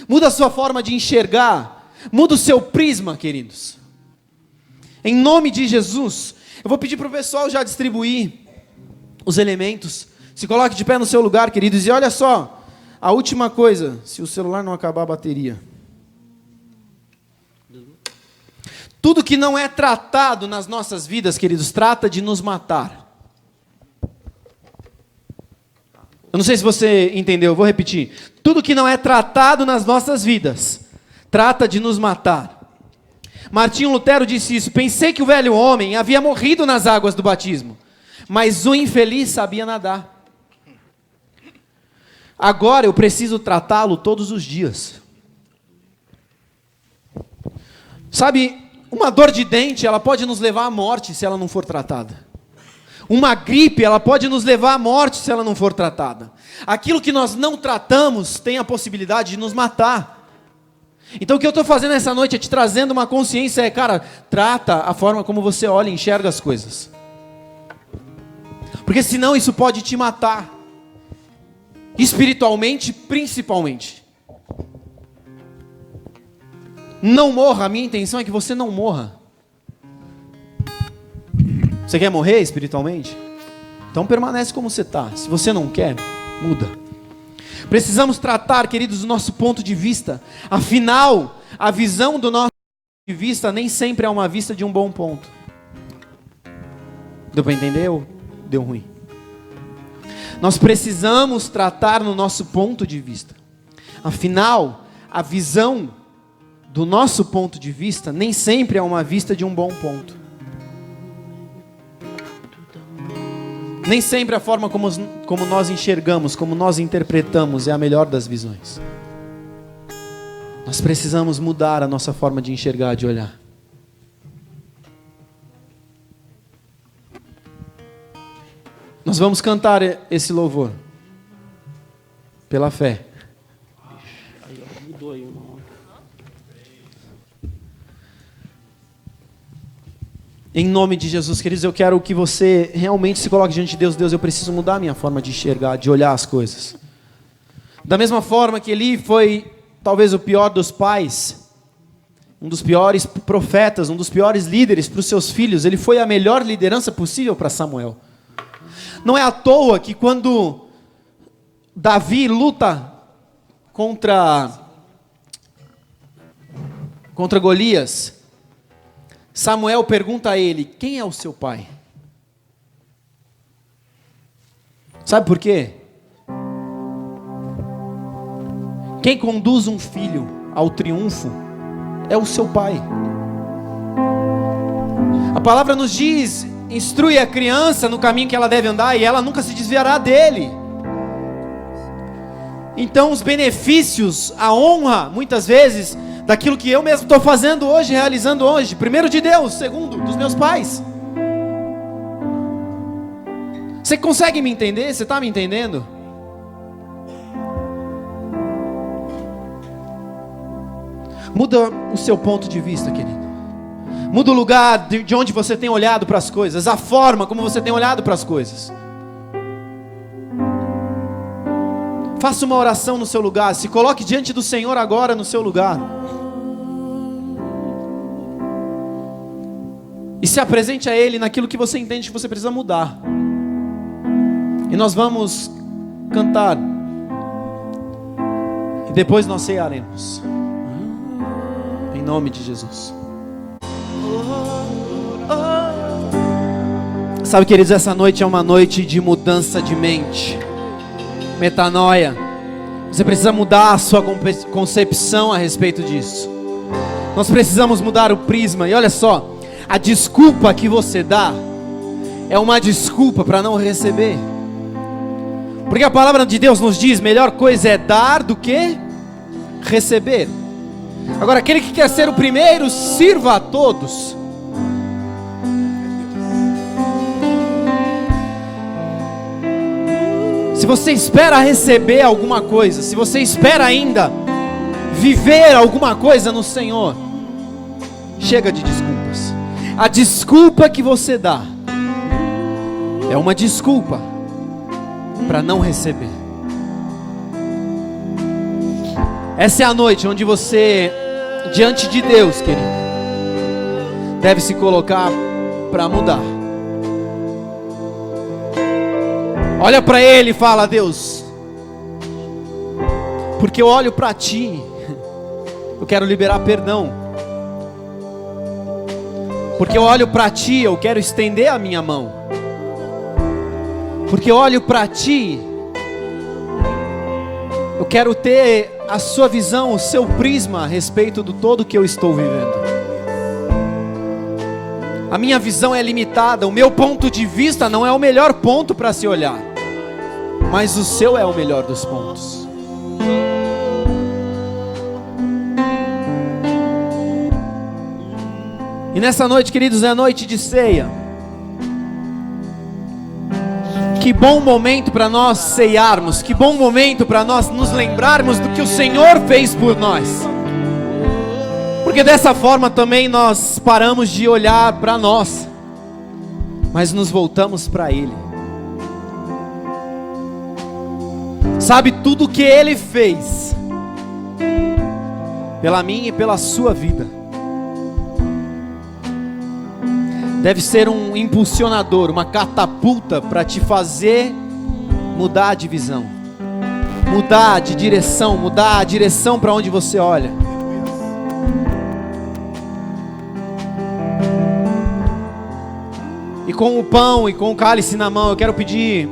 Muda a sua forma de enxergar. Muda o seu prisma, queridos. Em nome de Jesus, eu vou pedir para o pessoal já distribuir os elementos. Se coloque de pé no seu lugar, queridos. E olha só, a última coisa, se o celular não acabar a bateria. Tudo que não é tratado nas nossas vidas, queridos, trata de nos matar. Eu não sei se você entendeu, eu vou repetir. Tudo que não é tratado nas nossas vidas, trata de nos matar. Martinho Lutero disse isso: pensei que o velho homem havia morrido nas águas do batismo, mas o infeliz sabia nadar. Agora eu preciso tratá-lo todos os dias. Sabe, uma dor de dente, ela pode nos levar à morte se ela não for tratada. Uma gripe, ela pode nos levar à morte se ela não for tratada. Aquilo que nós não tratamos tem a possibilidade de nos matar. Então o que eu estou fazendo essa noite é te trazendo uma consciência, cara, trata a forma como você olha e enxerga as coisas. Porque senão isso pode te matar. Espiritualmente, principalmente. Não morra, a minha intenção é que você não morra. Você quer morrer espiritualmente? Então permanece como você está. Se você não quer, muda. Precisamos tratar, queridos, do nosso ponto de vista. Afinal, a visão do nosso ponto de vista nem sempre é uma vista de um bom ponto. Deu para entender ou deu ruim? Nós precisamos tratar no nosso ponto de vista. Afinal, a visão do nosso ponto de vista nem sempre é uma vista de um bom ponto. Nem sempre a forma como nós enxergamos, como nós interpretamos é a melhor das visões. Nós precisamos mudar a nossa forma de enxergar, de olhar. Nós vamos cantar esse louvor pela fé. Aí, mudou aí, irmão. Em nome de Jesus, queridos, eu quero que você realmente se coloque diante de Deus. Deus, eu preciso mudar a minha forma de enxergar, de olhar as coisas. Da mesma forma que Eli foi talvez o pior dos pais, um dos piores profetas, um dos piores líderes para os seus filhos, ele foi a melhor liderança possível para Samuel. Não é à toa que quando Davi luta contra Golias, Samuel pergunta a ele: quem é o seu pai? Sabe por quê? Quem conduz um filho ao triunfo é o seu pai. A palavra nos diz: instrui a criança no caminho que ela deve andar e ela nunca se desviará dele. Então os benefícios, a honra, muitas vezes, daquilo que eu mesmo estou fazendo hoje, realizando hoje, primeiro de Deus, segundo dos meus pais. Você consegue me entender? Você está me entendendo? Muda o seu ponto de vista, querido. Muda o lugar de onde você tem olhado para as coisas, a forma como você tem olhado para as coisas. Faça uma oração no seu lugar, se coloque diante do Senhor agora no seu lugar. E se apresente a Ele naquilo que você entende que você precisa mudar. E nós vamos cantar. E depois nós cearemos. Em nome de Jesus. Sabe, queridos, essa noite é uma noite de mudança de mente. Metanoia. Você precisa mudar a sua concepção a respeito disso. Nós precisamos mudar o prisma. E olha só, a desculpa que você dá é uma desculpa para não receber. Porque a palavra de Deus nos diz: melhor coisa é dar do que receber. Agora, aquele que quer ser o primeiro, sirva a todos. Se você espera receber alguma coisa, se você espera ainda viver alguma coisa no Senhor, chega de desculpas. A desculpa que você dá é uma desculpa para não receber. Essa é a noite onde você, diante de Deus, querido, deve se colocar para mudar. Olha para Ele e fala: Deus, porque eu olho para Ti, eu quero liberar perdão. Porque eu olho para Ti, eu quero estender a minha mão. Porque eu olho para Ti, eu quero ter a Sua visão, o Seu prisma a respeito do todo que eu estou vivendo. A minha visão é limitada, o meu ponto de vista não é o melhor ponto para se olhar, mas o Seu é o melhor dos pontos. E nessa noite, queridos, é noite de ceia. Que bom momento para nós ceiarmos, que bom momento para nós nos lembrarmos do que o Senhor fez por nós. Porque dessa forma também nós paramos de olhar para nós, mas nos voltamos para Ele. Sabe, tudo que Ele fez pela minha e pela sua vida deve ser um impulsionador, uma catapulta para te fazer mudar de visão, mudar de direção, mudar a direção para onde você olha. E com o pão e com o cálice na mão, eu quero pedir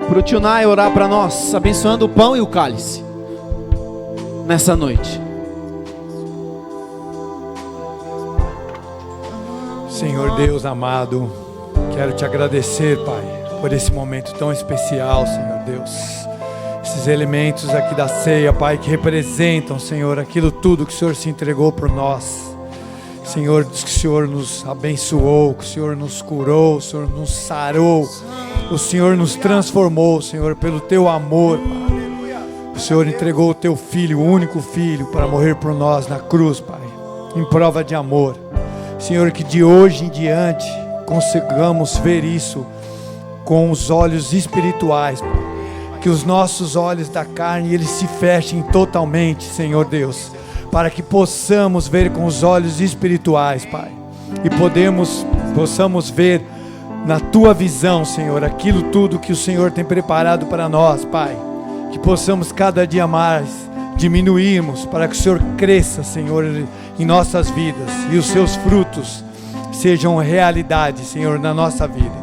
para o tio Nai orar para nós, abençoando o pão e o cálice nessa noite. Senhor Deus amado, quero te agradecer, Pai, por esse momento tão especial, Senhor Deus. Esses elementos aqui da ceia, Pai, que representam, Senhor, aquilo tudo que o Senhor se entregou por nós. Senhor, que o Senhor nos abençoou, que o Senhor nos curou, o Senhor nos sarou, o Senhor nos transformou, Senhor, pelo Teu amor, Pai. O Senhor entregou o Teu Filho, o único Filho, para morrer por nós na cruz, Pai, em prova de amor. Senhor, que de hoje em diante consigamos ver isso com os olhos espirituais, Pai. Que os nossos olhos da carne, eles se fechem totalmente, Senhor Deus, para que possamos ver com os olhos espirituais, Pai, e possamos ver na Tua visão, Senhor, aquilo tudo que o Senhor tem preparado para nós, Pai. Que possamos cada dia mais diminuirmos para que o Senhor cresça, Senhor, em nossas vidas e os Seus frutos sejam realidade, Senhor, na nossa vida.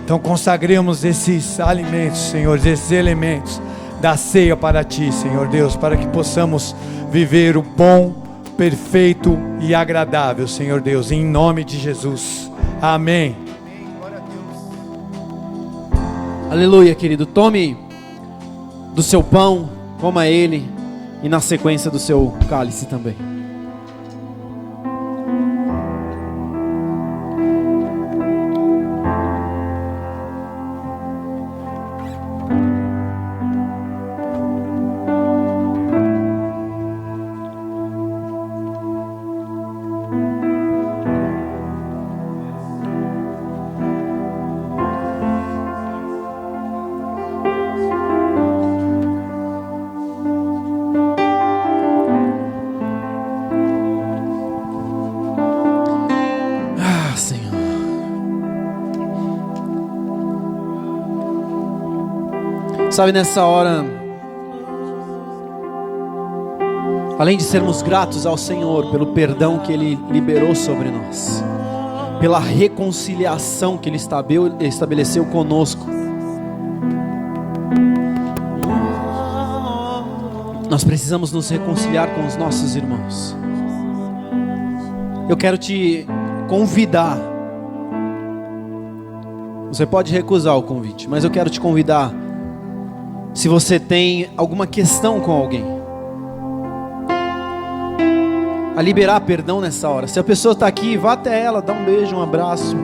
Então consagremos esses alimentos, Senhor, esses elementos da ceia para Ti, Senhor Deus, para que possamos viver o bom, perfeito e agradável, Senhor Deus, em nome de Jesus. Amém. Aleluia, querido. Tome do seu pão, coma ele, e na sequência do seu cálice também. Sabe, nessa hora, além de sermos gratos ao Senhor pelo perdão que Ele liberou sobre nós, pela reconciliação que Ele estabeleceu conosco, nós precisamos nos reconciliar com os nossos irmãos. Eu quero te convidar. Você pode recusar o convite, mas eu quero te convidar. Se você tem alguma questão com alguém, a liberar perdão nessa hora. Se a pessoa está aqui, vá até ela, dá um beijo, um abraço.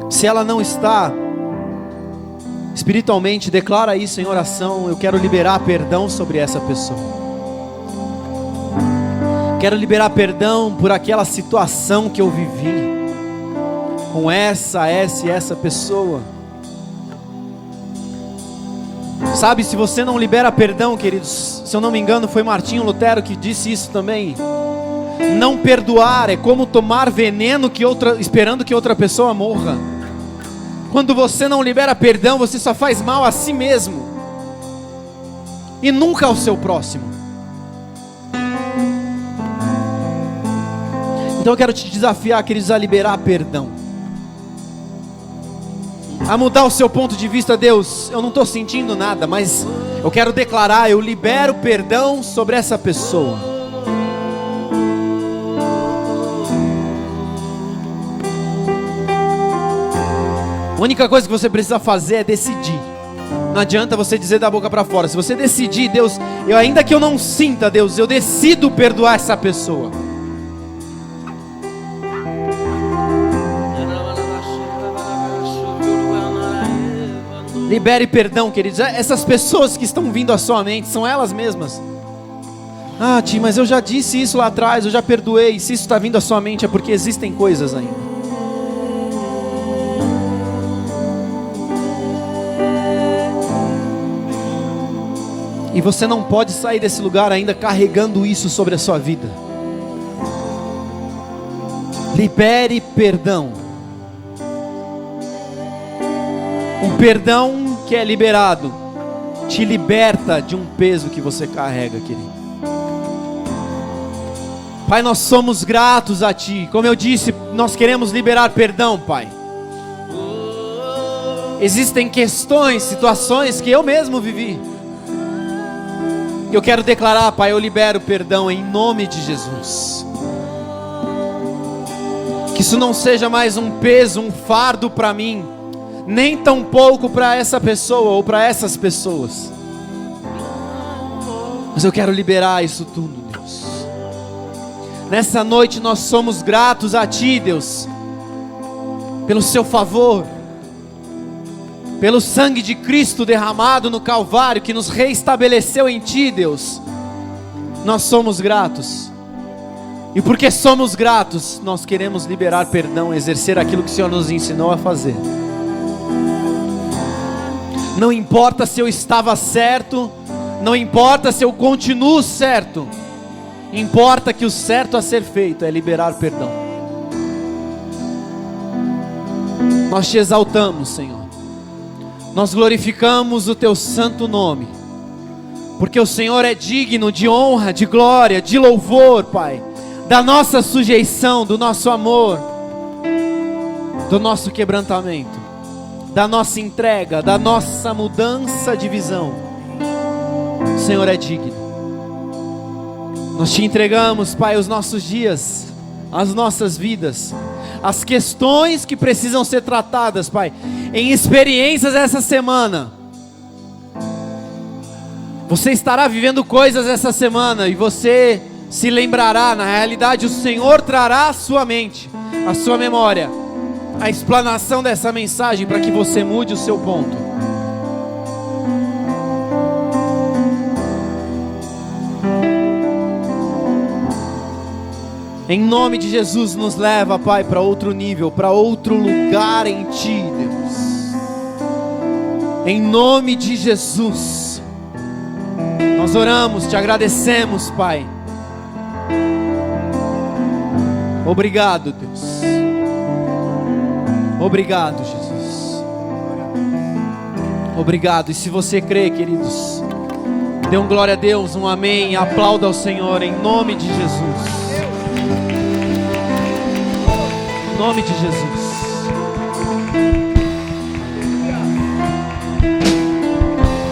Se ela não está, espiritualmente, declara isso em oração. Eu quero liberar perdão sobre essa pessoa. Quero liberar perdão por aquela situação que eu vivi com essa e essa pessoa. Sabe, se você não libera perdão, queridos, se eu não me engano foi Martinho Lutero que disse isso também. Não perdoar é como tomar veneno esperando que outra pessoa morra. Quando você não libera perdão, você só faz mal a si mesmo e nunca ao seu próximo. Então eu quero te desafiar, queridos, a liberar perdão, a mudar o seu ponto de vista. Deus, eu não estou sentindo nada, mas eu quero declarar, eu libero perdão sobre essa pessoa. A única coisa que você precisa fazer é decidir. Não adianta você dizer da boca para fora. Se você decidir, Deus, ainda que eu não sinta, Deus, eu decido perdoar essa pessoa. Libere perdão, queridos. Essas pessoas que estão vindo à sua mente são elas mesmas. Ah, Ti, mas eu já disse isso lá atrás, eu já perdoei. Se isso está vindo à sua mente é porque existem coisas ainda. E você não pode sair desse lugar ainda carregando isso sobre a sua vida. Libere perdão. Um perdão que é liberado te liberta de um peso que você carrega, querido. Pai, nós somos gratos a Ti. Como eu disse, nós queremos liberar perdão, Pai. Existem questões, situações que eu mesmo vivi. Eu quero declarar, Pai, eu libero perdão em nome de Jesus. Que isso não seja mais um peso, um fardo para mim, nem tão pouco para essa pessoa ou para essas pessoas. Mas eu quero liberar isso tudo, Deus. Nessa noite nós somos gratos a Ti, Deus, pelo Seu favor, pelo sangue de Cristo derramado no Calvário, que nos reestabeleceu em Ti, Deus. Nós somos gratos. E porque somos gratos, nós queremos liberar perdão, exercer aquilo que o Senhor nos ensinou a fazer. Não importa se eu estava certo, não importa se eu continuo certo, importa que o certo a ser feito é liberar perdão. Nós Te exaltamos, Senhor. Nós glorificamos o Teu santo nome, porque o Senhor é digno de honra, de glória, de louvor, Pai, da nossa sujeição, do nosso amor, do nosso quebrantamento, da nossa entrega, da nossa mudança de visão. O Senhor é digno. Nós Te entregamos, Pai, os nossos dias, as nossas vidas, as questões que precisam ser tratadas, Pai, em experiências essa semana. Você estará vivendo coisas essa semana e você se lembrará, na realidade o Senhor trará à sua mente, à sua memória, a explanação dessa mensagem para que você mude o seu ponto. Em nome de Jesus, nos leva, Pai, para outro nível, para outro lugar em Ti, Deus. Em nome de Jesus, nós oramos, Te agradecemos, Pai. Obrigado, Deus. Obrigado, Jesus. Obrigado. E se você crê, queridos, dê um glória a Deus, um amém, aplauda ao Senhor em nome de Jesus. Em nome de Jesus.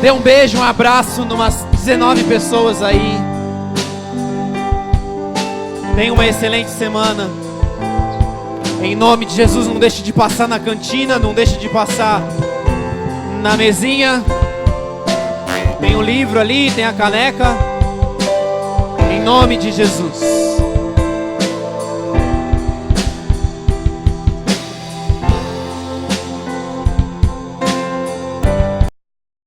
Dê um beijo, um abraço numas 19 pessoas aí. Tenha uma excelente semana. Em nome de Jesus, não deixe de passar na cantina, não deixe de passar na mesinha. Tem o livro ali, tem a caneca. Em nome de Jesus.